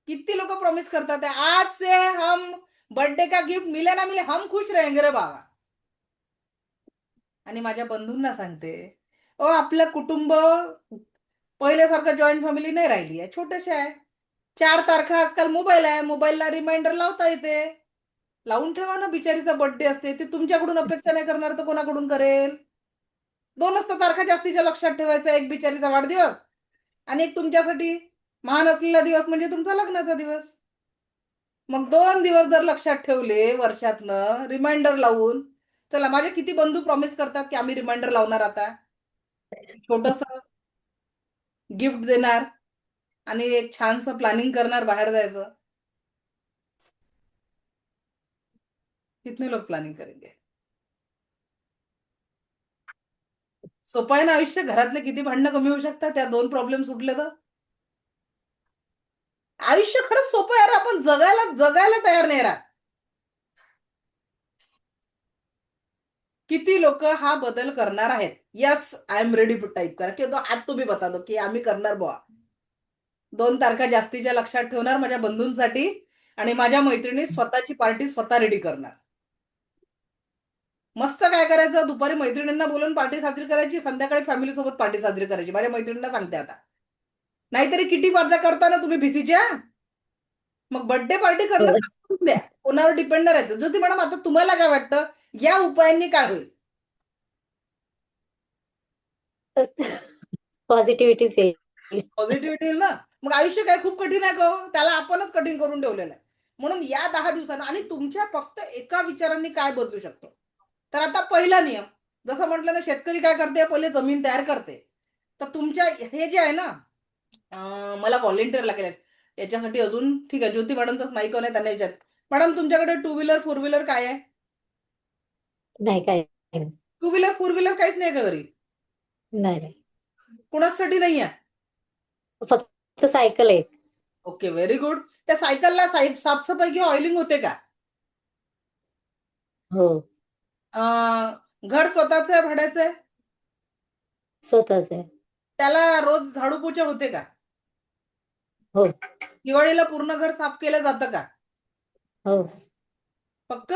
किती लोक प्रॉमिस करतात आज से हम बर्थडे का गिफ्ट मिले ना मिले हम खुश रहेंगे रे बाबा. आणि माझ्या बंधूंना सांगते, आपलं कुटुंब पहिल्यासारखं जॉईंट फॅमिली नाही राहिली आहे, छोटशा आहे. 4 तारखा आजकाल मोबाईल आहे, मोबाईलला रिमाइंडर लावता येते, लावून ठेवा ना. बिचारीचा बर्थडे असते, ती तुमच्याकडून अपेक्षा नाही करणार तर कोणाकडून करेल? 2च तर तारखा जास्तीच्या लक्षात ठेवायचा, एक बिचारीचा वाढदिवस आणि एक तुमच्यासाठी महान असलेला दिवस म्हणजे तुमचा लग्नाचा दिवस. मग 2 दिवस जर लक्षात ठेवले वर्षातनं रिमाइंडर लावून, चला माझे किती बंधू प्रॉमिस करतात की आम्ही रिमाइंडर लावणार, आता छोटस गिफ्ट देणार आणि एक छानसं प्लॅनिंग करणार बाहेर जायचं. कितने लोग प्लॅनिंग करेंगे? सोपं आहे ना आयुष्य? घरातले किती भांडणं कमी होऊ शकतात त्या 2 प्रॉब्लेम सुटले तर. आयुष्य खरंच सोपं आहे, आपण जगायला तयार नाही राहत. किती लोक हा बदल करणार आहेत? Yes, I am ready to type करा किंवा आज तुम्ही बता दो की आम्ही करणार बुवा. 2 तारखा जास्तीच्या लक्षात ठेवणार माझ्या बंधूंसाठी आणि माझ्या मैत्रिणी स्वतःची पार्टी स्वतः रेडी करणार. मस्त काय करायचं, दुपारी मैत्रिणींना बोलून पार्टी साजरी करायची, संध्याकाळी फॅमिली सोबत पार्टी साजरी करायची. माझ्या मैत्रिणींना सांगते आता, नाहीतरी किटी पार्ट्या करताना तुम्ही बिझीच्या, मग बर्थडे पार्टी करणं सोडून द्या, कोणावर डिपेंड नाही राहायचं. ज्योती मॅडम, आता तुम्हाला काय वाटतं या उपायांनी काय होईल? पॉझिटिव्हिटीच येईल. पॉझिटिव्हिटी येईल ना. मग आयुष्य काय खूप कठीण आहे का हो? त्याला आपणच कठीण करून ठेवलेलं आहे. म्हणून या 10 दिवसांना आणि तुमच्या फक्त एका विचारांनी काय बदलू शकतो. तर आता पहिला नियम, जसं म्हटलं ना, शेतकरी काय करते, पहिले जमीन तयार करते. तर तुमच्या हे जे आहे ना, मला व्हॉलेंटिअरला केलं याच्यासाठी अजून ठीक आहे, ज्योती मॅडमचाच माईक ऑन आहे, त्यांना विचार. मॅडम तुमच्याकडे 2 व्हीलर 4 व्हीलर काय आहे? नाही काय नाही 2 व्हीलर 4 व्हीलर काहीच नाही का घरी? नाही. कुणासाठी नाही आहे? फक्त सायकल आहे. Okay, very good. त्या सायकलला साफसफाई किंवा ऑइलिंग होते का? हो, घर स्वतःचं आहे भाड्याचं आहे? स्वतःच आहे. त्याला रोज झाडू पोछा होते का? हो. दिवाळीला पूर्ण घर साफ केलं जातं का? हो. पक्क?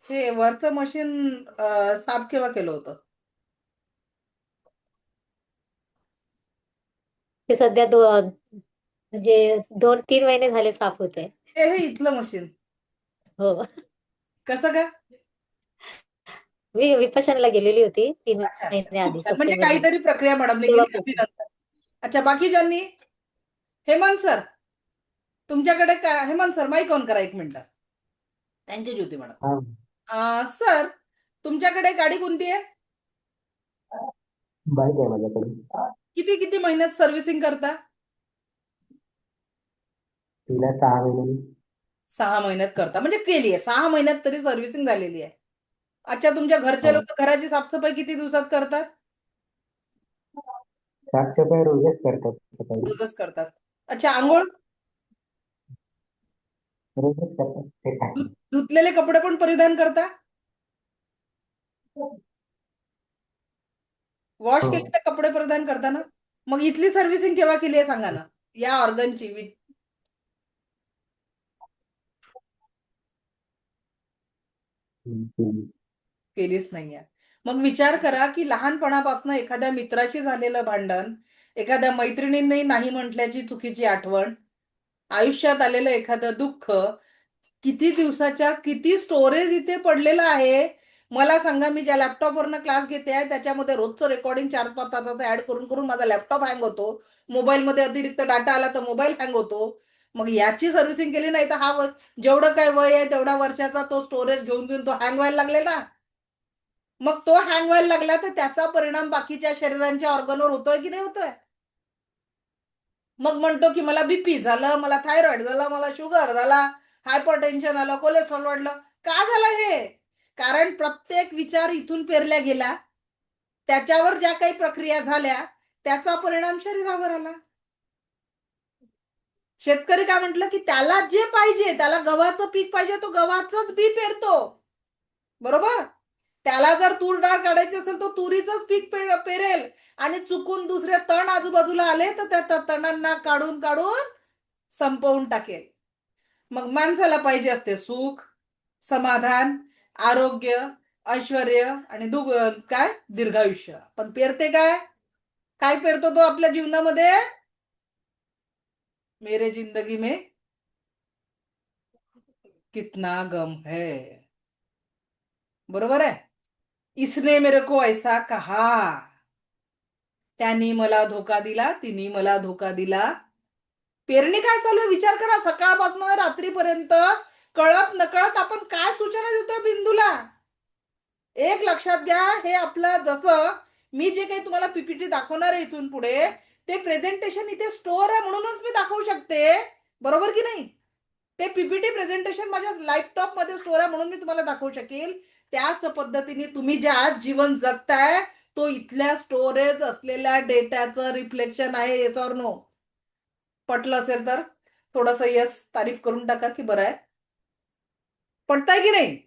हे वरचं मशीन साफ केव्हा केलं होतं? ते सध्या म्हणजे 2-3 महिने झाले साफ होते. हे इथलं मशीन हो. कसं का? मी विपश्यनाला गेलेली होती 3 अच्छा, महिने खूप आधी छान. म्हणजे सप्टेंबर मध्ये. काहीतरी प्रक्रिया मॅडमने केली तेव्हापासून. अभिनंदन. अच्छा, बाकीच्यांनी? हेमंत सर, तुमच्याकडे काय? हेमंत सर माईक ऑन करा 1 मिनिट. थँक्यू ज्योती मॅडम. सर, तुमच्याकडे गाडी कोणती आहे? बाईक आहे माझ्याकडे. किती किती महिन्यात सर्व्हिसिंग करता? तिला 6 महिने. 6 महिन्यात करता, म्हणजे केली आहे 6 महिन्यात तरी सर्व्हिसिंग झालेली आहे. अच्छा, तुमच्या घरचे हो. लोक घराची साफसफाई किती दिवसात करतात? साफसफाई रोजच करतात सकाळी. रोजच करतात. अच्छा, आंघोळ? रोजच करतात ते काय. धुतलेले कपडे पण परिधान करता? वॉश हो. केलेले कपडे परिधान करता ना? मग इथली सर्व्हिसिंग केव्हा केली आहे सांगा ना, या ऑर्गनची? केलीच नाहीये. मग विचार करा की लहानपणापासून एखाद्या मित्राशी झालेलं भांडण, एखाद्या मैत्रिणींनी नाही म्हटल्याची चुकीची आठवण, आयुष्यात आलेलं एखादं दुःख, किती दिवसाच्या किती स्टोरेज इथे पडलेलं आहे. मला सांगा, मी ज्या लॅपटॉपवरनं क्लास घेते आहे त्याच्यामध्ये रोजचं रेकॉर्डिंग 4-5 तासाचं ऍड करून करून माझा लॅपटॉप हँग होतो. मोबाईलमध्ये अतिरिक्त डाटा आला तर मोबाईल हँग होतो. मग याची सर्व्हिसिंग केली नाही तर हा जेवढं काय वय आहे तेवढ्या वर्षाचा तो स्टोरेज घेऊन घेऊन तो हँग व्हायला लागले ना. मग तो हँग व्हायला लागला तर त्याचा परिणाम बाकीच्या शरीरांच्या ऑर्गनवर होतोय की नाही होतोय? मग म्हणतो की मला बीपी झालं, मला थायरॉइड झालं, मला शुगर झाला, हायपरटेन्शन आलं, कोलेस्ट्रॉल वाढलं. का झालं हे? कारण प्रत्येक विचार इथून पेरला गेला, त्याच्यावर ज्या काही प्रक्रिया झाल्या त्याचा परिणाम शरीरावर आला. शेतकरी काय म्हटलं की त्याला जे पाहिजे, त्याला गव्हाचं पीक पाहिजे, तो गव्हाचंच बी पेरतो, बरोबर? त्याला जर तूर डाळ काढायची असेल तर तुरीचंच पीक पेरेल. आणि चुकून दुसरे तण आजूबाजूला आले तर त्या तणांना काढून काढून संपवून टाकेल. मग माणसाला पाहिजे असते सुख, समाधान, आरोग्य, ऐश्वर्य आणि काय दीर्घायुष्य. पण पेरते काय? काय पेरतो तो आपल्या जीवनामध्ये? मेरे जिंदगी में कितना गम है, बरोबर आहे? इसने मेरे को ऐसा कहा, त्यांनी मला धोका दिला, तिने मला धोका दिला. पेरणी काय चालू आहे विचार करा. सकाळपासून रात्रीपर्यंत कळत नकळत आपण काय सूचना देतोय बिंदूला. एक लक्षात घ्या, हे आपलं जसं मी जे काही तुम्हाला पीपीटी दाखवणार आहे इथून पुढे, ते प्रेझेंटेशन इथे स्टोअर आहे म्हणूनच मी दाखवू शकते, बरोबर की नाही? ते पीपीटी प्रेझेंटेशन माझ्या लॅपटॉप मध्ये स्टोअर आहे म्हणून मी तुम्हाला दाखवू शकेल. त्याच पद्धतीने तुम्ही जे आज जीवन जगताय तो इथल्या स्टोरेज असलेल्या डेटाचं रिफ्लेक्शन आहे. Yes or no? पटलं असेल तर थोडंसं यस तारीफ करून टाका की बरं आहे. पटताय की नाही?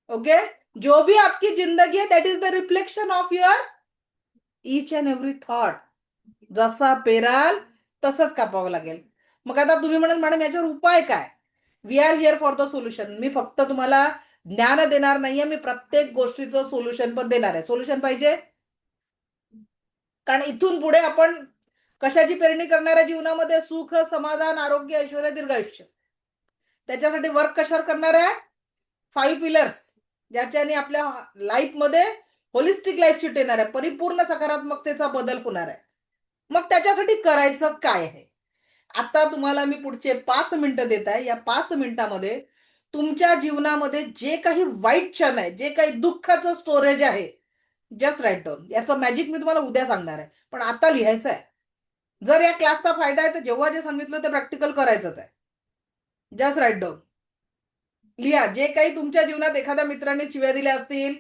ओके. जो भी आपकी जिंदगी आहे that is the reflection of your each and every thought. जसा पेराल तसंच कापावं लागेल. मग आता तुम्ही म्हणाल मॅडम याच्यावर उपाय काय? We are here for the solution. मी फक्त तुम्हाला ज्ञान देणार नाहीये, मी प्रत्येक गोष्टीचं सोल्युशन पण देणार आहे. सोल्युशन पाहिजे? कारण इथून पुढे आपण कशाची पेरणी करणार आहे जीवनामध्ये? सुख, समाधान, आरोग्य, ऐश्वर्य, दीर्घायुष्य. त्याच्यासाठी वर्क कशावर करणार आहे? 5 पिलर्स, ज्याच्याने आपल्या लाईफमध्ये होलिस्टिक लाईफ शिफ्ट येणार आहे, परिपूर्ण सकारात्मकतेचा बदल होणार आहे. मग त्याच्यासाठी करायचं काय आहे? आता तुम्हाला मी पुढचे 5 मिनिटं देत आहे. या 5 मिनिटामध्ये तुमच्या जीवनामध्ये जे काही वाईट क्षण आहे, जे काही दुःखाचं स्टोरेज आहे, जस्ट राईट डाऊन. याचं मॅजिक मी तुम्हाला उद्या सांगणार आहे, पण आता लिहायचं आहे. जर या क्लासचा फायदा आहे तर जेव्हा जे सांगितलं ते प्रॅक्टिकल करायचंच आहे. Just write down. लिहा. जे काही तुमच्या जीवनात एखाद्या मित्राने शिव्या दिल्या असतील,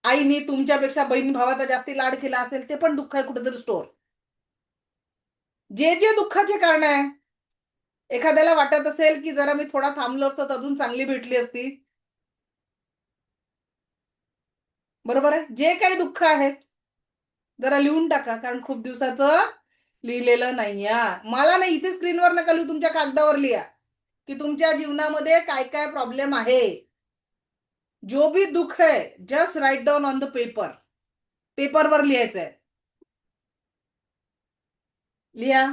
आईनी तुमच्यापेक्षा बहीण भावाचा जास्ती लाड केला असेल, ते पण दुःख आहे कुठेतरी स्टोर. जे जे दुःखाचे कारण आहे, एखाद्याला वाटत असेल की जरा मी थोडा थांबलो असतो तर अजून चांगली भेटली असती, बरोबर आहे. जे काही दुःख आहेत जरा लिहून टाका, कारण खूप दिवसाचं लिहिलेलं नाहीये. मला नाही, इथे स्क्रीनवर नका लिहू, तुमच्या कागदावर लिहा की तुमच्या जीवनामध्ये काय काय प्रॉब्लेम आहे. जो भी दुःख है just write down on the paper. पेपरवर लिहायचंय. लिहा.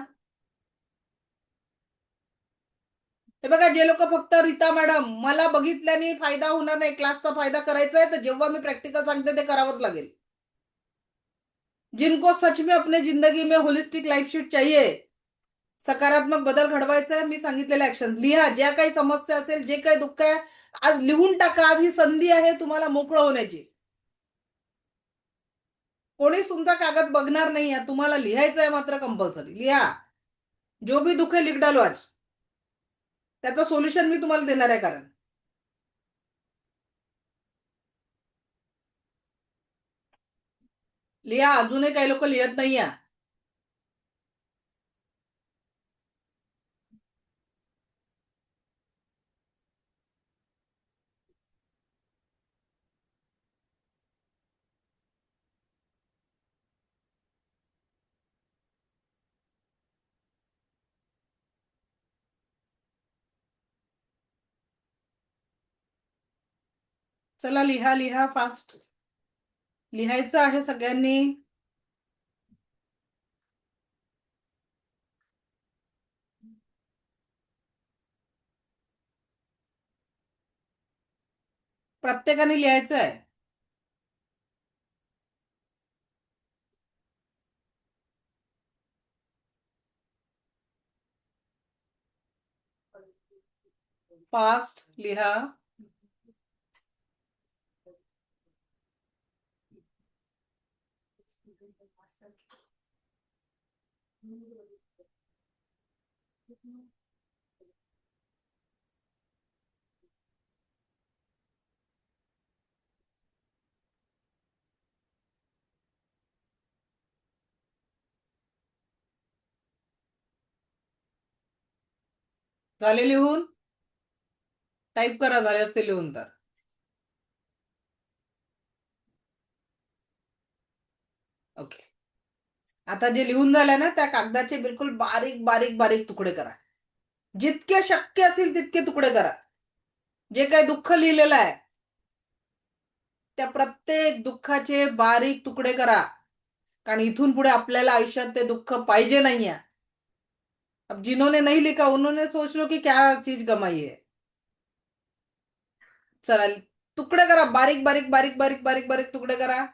हे बघा, जे लोक फक्त रीता मॅडम मला बघितल्याने फायदा होणार नाही, क्लासचा फायदा करायचा आहे, तर जेव्हा मी प्रॅक्टिकल सांगते ते करावंच लागेल. जिनको सच में अपने जिंदगी में होलिस्टिक लाईफशीट चाहिए, सकारात्मक बदल घडवायचा आहे, मी सांगितलेले ऍक्शन लिहा. ज्या काही समस्या असेल, जे काही दुःख आहे, आज लिहून टाका. आज ही संधी आहे तुम्हाला मोकळं होण्याची. कोणीच तुमचा कागद बघणार नाही आहे, तुम्हाला लिहायचं आहे मात्र कंपल्सरी. लिहा. जो भी दुःख है लिख डालो आज. त्याचं सोल्युशन मी तुम्हाला देणार आहे. कारण लिहा. अजूनही काही लोक लिहत नाही आहे. चला लिहा लिहा फास्ट. लिहायचं आहे सगळ्यांनी. प्रत्येकाने लिहायचं आहे. फास्ट लिहा. झाले लिहून? टाईप करा झाले असते लिहून तर. ओके. आता जे लिहून झालंय ना, त्या कागदाचे बिलकुल बारीक बारीक बारीक तुकडे करा. जितके शक्य असेल तितके तुकडे करा. जे काही दुःख लिहिलेलं आहे त्या प्रत्येक दुःखाचे बारीक तुकडे करा, कारण इथून पुढे आपल्याला आयुष्यात ते दुःख पाहिजे नाहीये. अब जिन्होंने नहीं लिखा उन्होंने सोच लो कि क्या चीज गमाई है. चला तुकडे करा. बारीक बारीक बारीक बारीक बारीक बारीक तुकडे करा.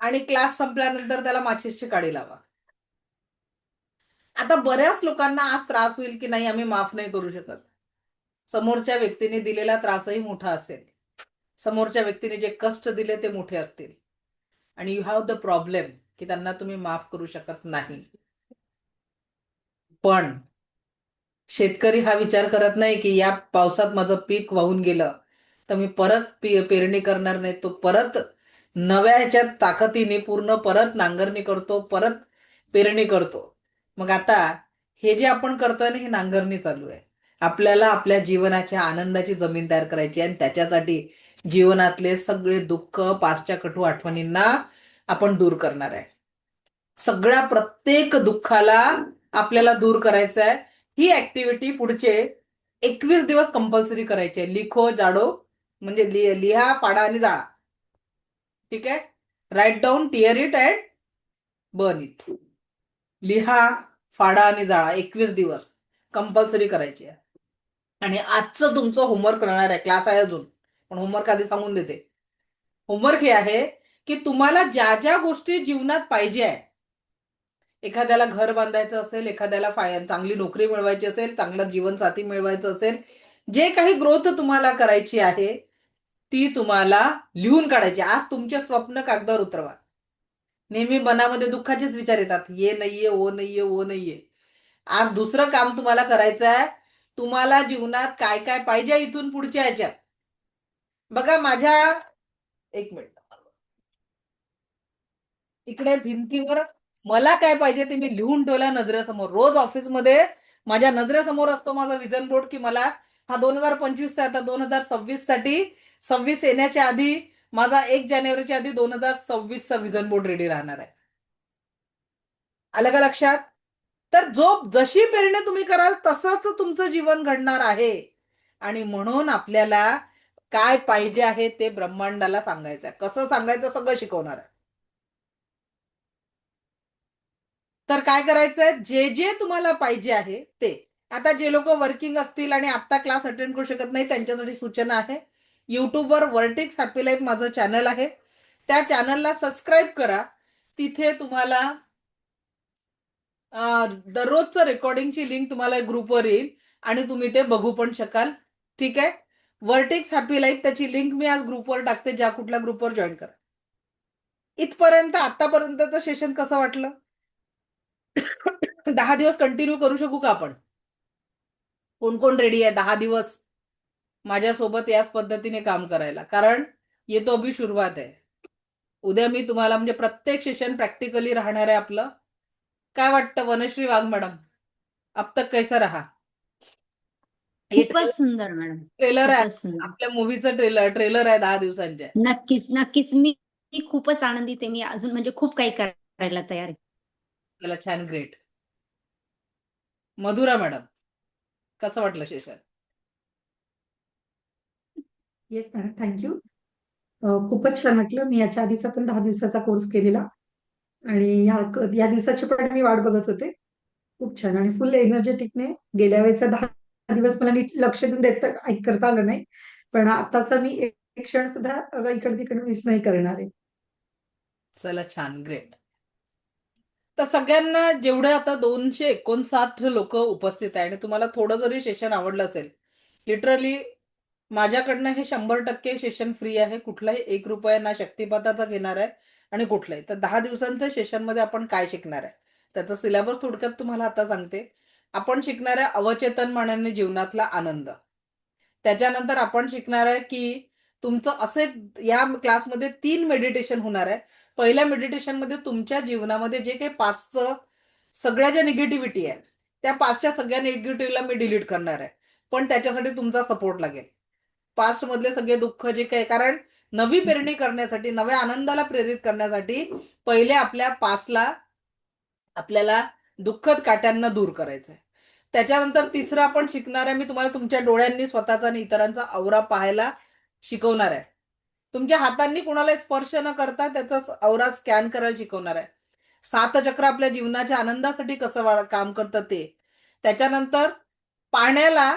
आणि क्लास संपल्यानंतर त्याला माचीसची काडी लावा. आता बऱ्याच लोकांना आज त्रास होईल की नाही, आम्ही माफ नाही करू शकत. समोरच्या व्यक्तीने दिलेला त्रासही मोठा असेल. समोरच्या व्यक्तीने जे कष्ट दिले ते मोठे असतील. आणि यू हॅव द प्रॉब्लेम की त्यांना तुम्ही माफ करू शकत नाही. पण शेतकरी हा विचार करत नाही की या पावसात माझं पीक वाहून गेलं तर मी परत पेरणी करणार नाही. तो परत नव्या ह्याच्यात ताकदीने पूर्ण परत नांगरणी करतो, परत पेरणी करतो. मग आता हे जे आपण करतोय ना, ही नांगरणी चालू आहे. आपल्याला आपल्या जीवनाच्या आनंदाची जमीन तयार करायची आणि त्याच्यासाठी जीवनातले सगळे दुःख, पाठच्या कटू आठवणींना आपण दूर करणार आहे. सगळ्या प्रत्येक दुःखाला आपल्याला दूर करायचं आहे. ही ऍक्टिव्हिटी पुढचे 21 दिवस कंपल्सरी करायची आहे. लिखो जाडो म्हणजे लिहा, फाडा आणि जाळा. ठीक आहे. Write down, tear it and burn it. लिहा, फाडा आणि जाळा 21 दिवस कंपल्सरी करायची आहे. आणि आजचं तुमचं होमवर्क राहणार आहे. क्लास आहे अजून, पण होमवर्क आधी सांगून देते. होमवर्क हे आहे की तुम्हाला ज्या ज्या गोष्टी जीवनात पाहिजे आहे, एखाद्याला घर बांधायचं असेल, एखाद्याला चांगली नोकरी मिळवायची असेल, चांगला जीवनसाथी मिळवायचं असेल, जे काही ग्रोथ तुम्हाला करायची आहे ती तुम्हाला लिहून काढायची. आज तुमचे स्वप्न कागदावर उतरवा. नेहमी मनामध्ये दुःखाचेच विचार येतात, ये नाहीये, ओ नाहीये, ओ नाहीये. आज दुसरं काम तुम्हाला करायचं आहे. तुम्हाला जीवनात काय काय पाहिजे इथून पुढच्या ह्याच्यात. बघा माझ्या, एक मिनिट, इकडे भिंतीवर मला काय पाहिजे ते मी लिहून ठेवलं नजरेसमोर. रोज ऑफिसमध्ये माझ्या नजरेसमोर असतो माझा विजन बोर्ड, की मला हा 2025 आता 2026 साठी 26 येण्याच्या आधी माझा 1 जानेवारीच्या आधी 2026 चा विजन बोर्ड रेडी राहणार आहे. आलं का लक्षात? तर जशी पेरणी तुम्ही कराल तसंच तुमचं जीवन घडणार आहे. आणि म्हणून आपल्याला काय पाहिजे आहे ते ब्रह्मांडाला सांगायचं आहे. कसं सांगायचं सगळं शिकवणार आहे. तर काय करायचंय, जे जे तुम्हाला पाहिजे आहे ते. आता जे लोक वर्किंग असतील आणि आता क्लास अटेंड करू शकत नाही त्यांच्यासाठी सूचना आहे. युट्यूबवर वर्टेक्स हॅपी लाईफ माझं चॅनल आहे, त्या चॅनलला सबस्क्राईब करा. तिथे तुम्हाला दररोजचं रेकॉर्डिंगची लिंक तुम्हाला ग्रुपवर येईल आणि तुम्ही ते बघू पण शकाल. ठीक आहे. वर्टेक्स हॅपी लाईफ त्याची लिंक मी आज ग्रुपवर टाकते, ज्या कुठल्या ग्रुपवर जॉईन करा. इथपर्यंत आतापर्यंतचं सेशन कसं वाटलं? 10 दिवस कंटिन्यू करू शकू का आपण? कोण कोण रेडी आहे 10 दिवस माझ्यासोबत याच पद्धतीने काम करायला? कारण ये तो अभी सुरुवात आहे. उद्या मी तुम्हाला म्हणजे प्रत्येक सेशन प्रॅक्टिकली राहणार आहे आपलं. काय वाटतं वनश्री वाघ मॅडम? अब तक कैसा रहा? खूपच सुंदर मॅडम, ट्रेलर आहे खूपच सुंदर. आपल्या मूवीचं ट्रेलर आहे 10 दिवसांच्या. नक्कीच नक्कीच, मी खूपच आनंदित आहे. मी अजून म्हणजे खूप काही करायला तयार आहे. त्याला छान, ग्रेट. मधुरा मॅडम, कसं वाटलं सेशन? Yes madam, thank you. खूपच छान वाटलं. मी याच्या आधीचा पण 10 दिवसाचा कोर्स केलेला आणि या दिवसाची पण मी वाट बघत होते. खूप छान आणि फुल एनर्जेटिकने. गेल्या वेळेचा 10 दिवस मला नीट लक्ष देऊन करता आलं नाही, पण आताचा मी एक क्षण सुद्धा इकडे तिकडे मिस नाही करणार आहे. चला छान, ग्रेट. तर सगळ्यांना जेवढे आता 259 लोक उपस्थित आहे आणि तुम्हाला थोडं जरी सेशन आवडलं असेल, लिटरली माझ्याकडनं हे 100% सेशन फ्री आहे. कुठलाही 1 रुपया ना शक्तिपाताचा घेणार आहे आणि कुठलाही. तर 10 दिवसांच्या सेशनमध्ये आपण काय शिकणार आहे त्याचा सिलेबस थोडक्यात तुम्हाला आता सांगते. आपण शिकणार आहे अवचेतन मनाने जीवनातला आनंद. त्याच्यानंतर आपण शिकणार आहे की तुमचं असे या क्लासमध्ये 3 मेडिटेशन होणार आहे. पहिल्या मेडिटेशनमध्ये तुमच्या जीवनामध्ये जे काही 5 सगळ्या ज्या निगेटिव्हिटी आहे त्या 5च्या सगळ्या निगेटिव्हला मी डिलीट करणार आहे. पण त्याच्यासाठी तुमचा सपोर्ट लागेल. पास्ट मधले सगळे दुःख जे काही, कारण नवी पेरणी करण्यासाठी, नव्या आनंदाला प्रेरित करण्यासाठी पहिले आपल्या पास्टला आपल्याला दुःखद काट्यांना दूर करायचं आहे. त्याच्यानंतर तिसरं आपण शिकणार आहे, मी तुम्हाला तुमच्या डोळ्यांनी स्वतःचा आणि इतरांचा औरा पाहायला शिकवणार आहे. तुमच्या हातांनी कुणाला स्पर्श न करता त्याचा औरा स्कॅन करायला शिकवणार आहे. 7 चक्र आपल्या जीवनाच्या आनंदासाठी कसं काम करतं ते. त्याच्यानंतर पाण्याला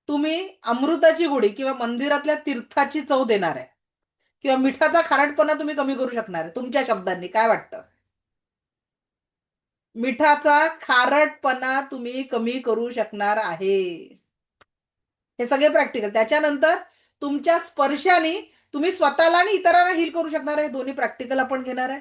तुम्ही अमृताची गोडी किंवा मंदिरातल्या तीर्थाची चव देणार आहे, किंवा मिठाचा खारटपणा तुम्ही कमी करू शकणार आहे तुमच्या शब्दांनी. काय वाटतं? मिठाचा खारटपणा तुम्ही कमी करू शकणार आहे. हे सगळे प्रॅक्टिकल. त्याच्यानंतर तुमच्या स्पर्शाने तुम्ही स्वतःला आणि इतरांना हील करू शकणार आहे. दोन्ही प्रॅक्टिकल आपण घेणार आहे.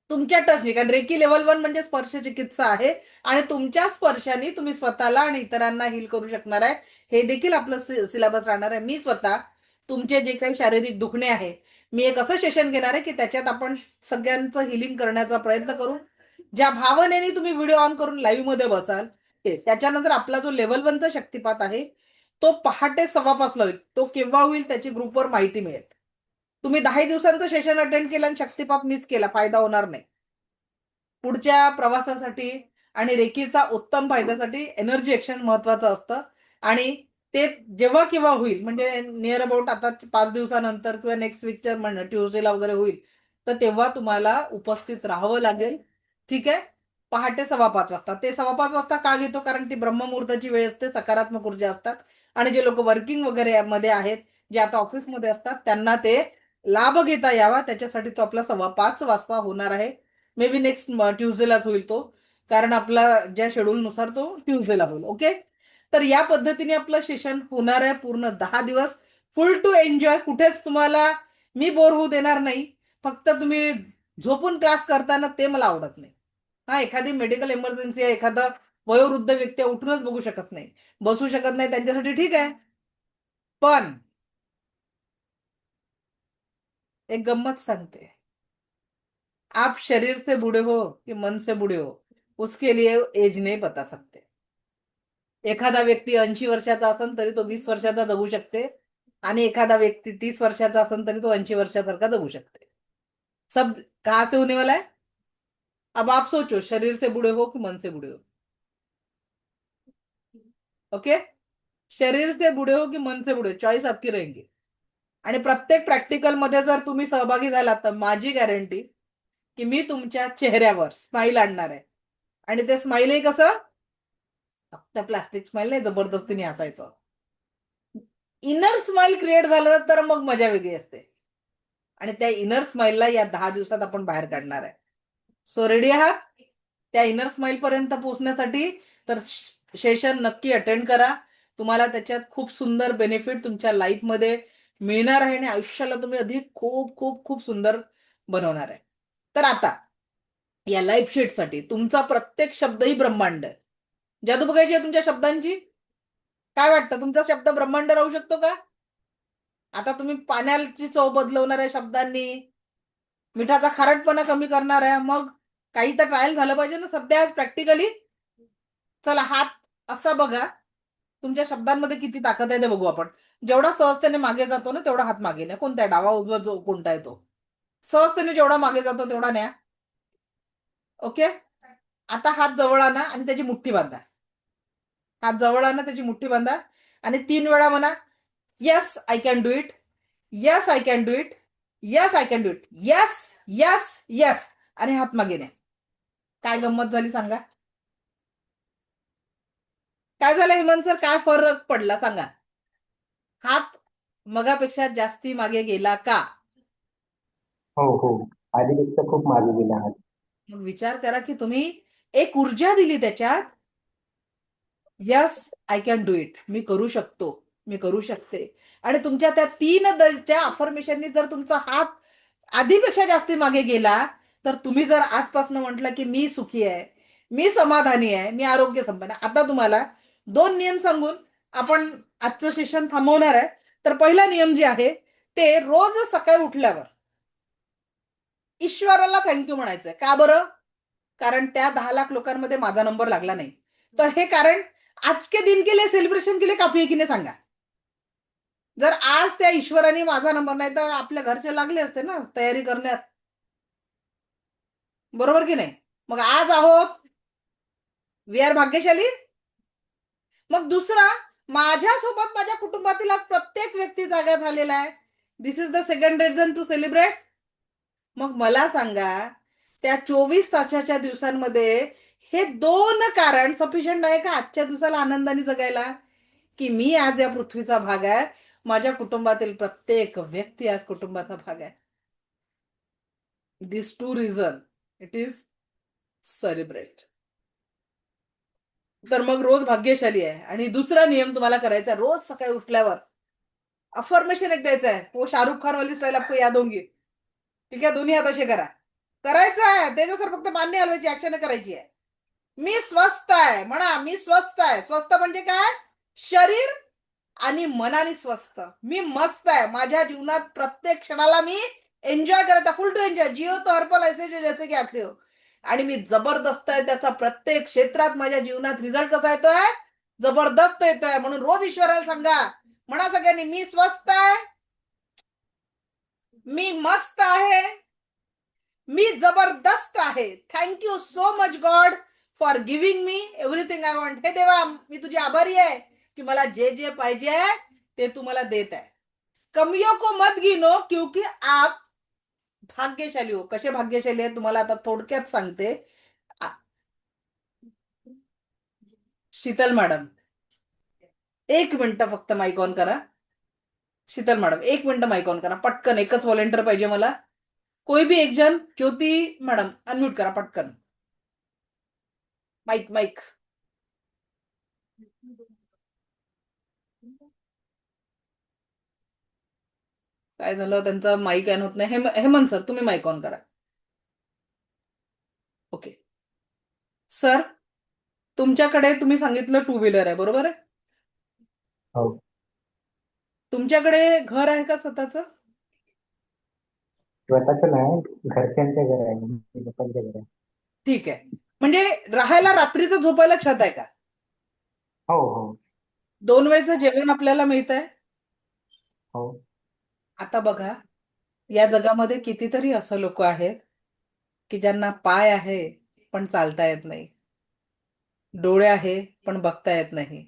तुमच्या टचने, कारण रेकी लेवल 1 म्हणजे स्पर्श चिकित्सा आहे आणि तुमच्या स्पर्शाने तुम्ही स्वतःला आणि इतरांना हील करू शकणार आहे. हे देखील आपलं सिलेबस राहणार आहे. मी स्वतः तुमचे जे काही शारीरिक दुखणे आहे, मी एक असं सेशन घेणार आहे की त्याच्यात आपण सगळ्यांचं हिलिंग करण्याचा प्रयत्न करू. ज्या भावनेने तुम्ही व्हिडिओ ऑन करून लाईव्ह मध्ये बसाल ते. त्याच्यानंतर आपला जो लेवल 1चा शक्तिपात आहे तो पहाटे 5:15 होईल. तो केव्हा होईल त्याची ग्रुपवर माहिती मिळेल. तुम्ही 10 दिवसांचं सेशन अटेंड केलं आणि शक्तिपात मिस केला, फायदा होणार नाही. पुढच्या प्रवासासाठी आणि रेकीचा उत्तम फायद्यासाठी एनर्जी एक्शन महत्वाचं असतं आणि ते जेव्हा केव्हा होईल, म्हणजे नियर अबाउट आता 5 दिवसानंतर किंवा नेक्स्ट वीकच्या ट्यूजडेला वगैरे होईल, तर तेव्हा तुम्हाला उपस्थित राहावं लागेल. ठीक आहे. पहाटे 5:15 वाजता. ते 5:15 वाजता का घेतो? कारण ती ब्रह्ममुहूर्ताची वेळ असते, सकारात्मक ऊर्जा असतात आणि जे लोक वर्किंग वगैरे मध्ये आहेत, जे आता ऑफिसमध्ये असतात, त्यांना ते लाभ घेता यावा त्याच्यासाठी तो आपला 5:15 वाजता होणार आहे. मे बी नेक्स्ट ट्युजडेलाच होईल तो, कारण आपला ज्या शेड्यूल नुसार तो ट्युजडेला होईल. ओके, तर या पद्धतीने आपलं सेशन होणार आहे पूर्ण 10 दिवस, फुल टू एन्जॉय. कुठेच तुम्हाला मी बोर होऊ देणार नाही. फक्त तुम्ही झोपून क्लास करताना ते मला आवडत नाही. हा, एखादी मेडिकल इमर्जन्सी आहे, एखादा वयोवृद्ध व्यक्ती उठूनच बघू शकत नाही, बसू शकत नाही, त्यांच्यासाठी ठीक आहे. पण एक गंमत सांगते, आप शरीर से बूढ़े हो कि मन से बूढ़े हो, उसके लिए एज नहीं बता सकते. एखादा व्यक्ती 80 वर्षाचा असेल तरी तो 20 वर्षाचा जगू शकते, आणि एखादा व्यक्ती 30 वर्षाचा असेल तरी तो 80 वर्षासारखा जगू शकते. सब कहाँ से होने वाला है? अब आप सोचो, शरीर से बूढ़े हो कि मन से बूढ़े हो. ओके, शरीर से बूढ़े हो कि मन से बूढ़े, चॉईस आपकी रहेंगी. आणि प्रत्येक प्रॅक्टिकल मध्ये जर तुम्ही सहभागी झालात तर माझी गॅरंटी की मी तुमच्या चेहऱ्यावर स्माइल आणणार आहे. आणि ते स्माइल कसं, फक्त प्लास्टिक स्माइल नाही, जबरदस्तीने हसायचं. इनर स्माइल क्रिएट झालं तर मग मजा वेगळी असते. आणि त्या इनर स्माइलला या 10 दिवसात आपण बाहेर काढणार आहे. सो रेडी आहात त्या इनर स्माइल पर्यंत पोहोचण्यासाठी? तर सेशन नक्की अटेंड करा. तुम्हाला त्याच्यात खूप सुंदर बेनिफिट तुमच्या लाईफमध्ये मिळणार आहे आणि आयुष्याला तुम्ही अधिक खूप खूप खूप सुंदर बनवणार आहे. तर आता या लाईफ शीटसाठी तुमचा प्रत्येक शब्द ही ब्रह्मांड आहे. जादू बघायची आहे तुमच्या शब्दांची? काय वाटतं, तुमचा शब्द ब्रह्मांड राहू शकतो का? आता तुम्ही पाण्याची चव बदलवणार आहे शब्दांनी, मिठाचा खारटपणा कमी करणार आहे, मग काही तर ट्रायल झालं पाहिजे ना सध्या आज प्रॅक्टिकली. चला, हात असा बघा, तुमच्या शब्दांमध्ये किती ताकद आहे ते बघू आपण. जेवढा सहजतेने मागे जातो ना तेवढा हात मागे न्या. कोणता आहे, डावा उजवा जो कोणता आहे तो, सहजतेने जेवढा मागे जातो तेवढा न्या. ओके, आता हात जवळ आणा आणि त्याची मुठ्ठी बांधा. हात जवळ आणा, त्याची मुठ्ठी बांधा आणि 3 वेळा म्हणा, yes I can do it, yes I can do it, yes I can do it, yes yes yes, आणि हात मागे न्या. काय गंमत झाली सांगा? काय झालं हेमंत सर, काय फरक पडला सांगा? हात मगापेक्षा जास्ती मागे गेला का? हो हो, आधीपेक्षा खूप मागे गेला आहात. मग विचार करा की तुम्ही एक ऊर्जा दिली त्याच्यात. Yes I can do it, मी करू शकतो, मी करू शकते. आणि तुमच्या त्या 3 अफर्मेशननी जर तुमचा हात आधीपेक्षा जास्ती मागे गेला, तर तुम्ही जर आजपासून म्हटलं की मी सुखी आहे, मी समाधानी आहे, मी आरोग्य संपन्न आहे. आता तुम्हाला 2 नियम सांगून आपण आजचं सेशन थांबवणार आहे. तर पहिला नियम जे आहे ते, रोज सकाळी उठल्यावर ईश्वराला थँक्यू म्हणायचंय. का बरं? कारण त्या 10 लाख लोकांमध्ये माझा नंबर लागला नाही. तर हे कारण, आज के दिन के लिए सेलिब्रेशन के लिए काफी आहे की नाही सांगा? जर आज त्या ईश्वराने माझा नंबर नाही तर आपल्या घरचे लागले असते ना तयारी करण्यात, बरोबर की नाही? मग आज आहोत, वी आर भाग्यशाली. मग दुसरा, माझ्यासोबत माझ्या कुटुंबातील आज प्रत्येक व्यक्ती जागा झालेला आहे. This is the second reason to celebrate. मग मला सांगा, त्या 24 तासाच्या दिवसांमध्ये हे 2 कारण सफिशियंट नाही का आजच्या दिवसाला आनंदाने जगायला? की मी आज या पृथ्वीचा भाग आहे, माझ्या कुटुंबातील प्रत्येक व्यक्ती आज कुटुंबाचा भाग आहे. दिस 2 रिझन इट इज सेलिब्रेट. तर मग रोज भाग्यशाली आहे. आणि दुसरा नियम तुम्हाला करायचा आहे, रोज सकाळी उठल्यावर अफर्मेशन एक द्यायचं आहे. वो शाहरुख खान वाली स्टाईल आपको याद होंगी, ठीक आहे? दोन्ही हात असे करा, करायचं आहे. त्याच्यासर फक्त मान्य हलवायची, ऍक्शन करायची आहे. मी स्वस्थ आहे म्हणा, मी स्वस्थ आहे. स्वस्थ म्हणजे काय? शरीर आणि मनाने स्वस्थ. मी मस्त आहे, माझ्या जीवनात प्रत्येक क्षणाला मी एन्जॉय करत आहे, फुल टू एन्जॉय. जिओ तो हर पल ऐसे जो जैसे की आखरी हो. आणि मी जबरदस्त आहे, त्याचा प्रत्येक क्षेत्रात माझ्या जीवनात रिझल्ट कसा येतोय? जबरदस्त येतोय. म्हणून रोज ईश्वराला सांगा, म्हणा सगळ्यांनी, मी स्वस्थ आहे, मी मस्त आहे, मी जबरदस्त आहे. Thank you so much God for giving me everything I want. हे देवा, मी तुझी आभारी आहे की मला जे जे पाहिजे ते तू मला देत आहे. कमियों को मत गिनो क्योंकि आप भाग्यशाली हो. कसे भाग्यशाली आहे तुम्हाला आता थोडक्यात सांगते. शीतल मॅडम, 1 मिनिट फक्त माईक ऑन करा. Sheetal madam 1 minute mic on करा पटकन. एकच व्हॉलेंटियर पाहिजे मला. कोई भी एक जन. ज्योती मॅडम अनम्यूट करा पटकन. Mic mic. काय झालं त्यांचा माईक ऑन होत नाही. हेमंत सर तुम्ही माईक ऑन करा. ओके सर, तुमच्याकडे तुम्ही सांगितलं 2 व्हीलर आहे बरोबर आहे. हो. तुमच्याकडे घर आहे का स्वतःचं? स्वतःच नाही, घरच्यांच्या घर आहे, मम्मी पप्पांच्या घर आहे. ठीक आहे. म्हणजे राहायला रात्रीचं झोपायला छत आहे का? हो हो 2 वेळचं जेवण आपल्याला मिळत आहे. हो. आता बघा, या जगामध्ये कितीतरी असं लोक आहेत की ज्यांना पाय आहे पण चालता येत नाही, डोळे आहे पण बघता येत नाही.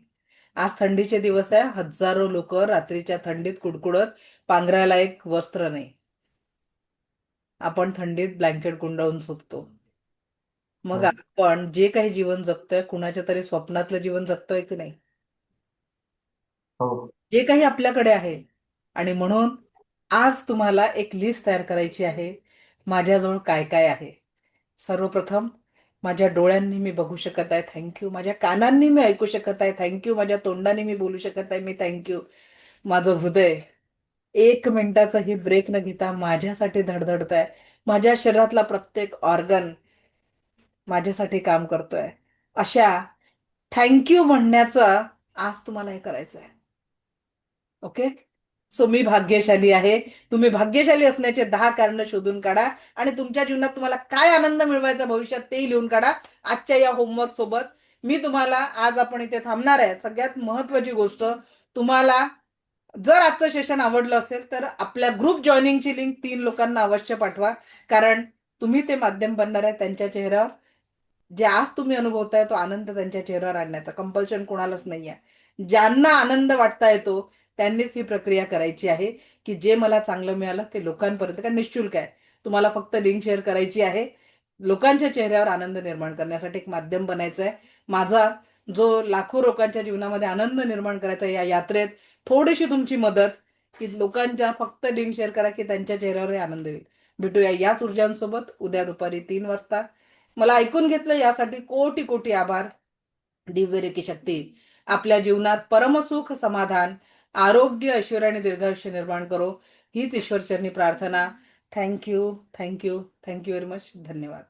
आज थंडीचे दिवस आहे. हजारो लोक रात्रीच्या थंडीत कुडकुडत, पांघरायला एक वस्त्र नाही. आपण थंडीत ब्लँकेट गुंडाळून झोपतो. मग हो. आपण जे काही जीवन जगतोय कुणाच्या तरी स्वप्नातलं जीवन जगतोय की नाही? हो. जे काही आपल्याकडे आहे. आणि म्हणून आज तुम्हाला एक लिस्ट तयार करायची आहे. माझ्याजवळ काय काय आहे. सर्वप्रथम माझ्या डोळ्यांनी मी बघू शकत आहे, थँक्यू. माझ्या कानांनी मी ऐकू शकत आहे, थँक्यू. माझ्या तोंडाने मी बोलू शकत आहे, मी थँक्यू. माझं हृदय 1 मिनिटाचाही ब्रेक न घेता माझ्यासाठी धडधडत आहे. माझ्या शरीरातला प्रत्येक ऑर्गन माझ्यासाठी काम करतोय. अशा थँक्यू म्हणण्याचं आज तुम्हाला हे करायचं आहे. ओके. सो मी भाग्यशाली आहे. तुम्ही भाग्यशाली असण्याचे 10 कारण शोधून काढा आणि तुमच्या जीवनात तुम्हाला काय आनंद मिळवायचा भविष्यात तेही लिहून काढा. आजच्या या होमवर्क सोबत मी तुम्हाला आज आपण इथे थांबणार आहे. सगळ्यात महत्वाची गोष्ट, तुम्हाला जर आजचं सेशन आवडलं असेल तर आपल्या ग्रुप जॉईनिंगची लिंक 3 लोकांना अवश्य पाठवा. कारण तुम्ही ते माध्यम बनणार आहे त्यांच्या चेहऱ्यावर जे आज तुम्ही अनुभवताय तो आनंद त्यांच्या चेहऱ्यावर आणण्याचा. कंपल्शन कोणालाच नाहीये. ज्यांना आनंद वाटता येतो त्यांनीच ही प्रक्रिया करायची आहे की जे मला चांगलं मिळालं ते लोकांपर्यंत, कारण निशुल्क आहे. तुम्हाला फक्त लिंक शेअर करायची आहे. लोकांच्या चेहऱ्यावर आनंद निर्माण करण्यासाठी एक माध्यम बनायचं आहे. माझा जो लाखो लोकांच्या जीवनामध्ये आनंद निर्माण करायचा या यात्रेत थोडीशी तुमची मदत, की लोकांच्या फक्त लिंक शेअर करा की त्यांच्या चेहऱ्यावर आनंद येईल. भेटूया याच ऊर्जांसोबत उद्या दुपारी 3 वाजता. मला ऐकून घेतलं यासाठी कोटी कोटी आभार. दिव्य रेकी शक्ती आपल्या जीवनात परमसुख, समाधान, आरोग्य, ऐश्वर्य आणि दीर्घायुष्य निर्माण करो हीच ईश्वरचरणी प्रार्थना. Thank you thank you thank you very much. धन्यवाद.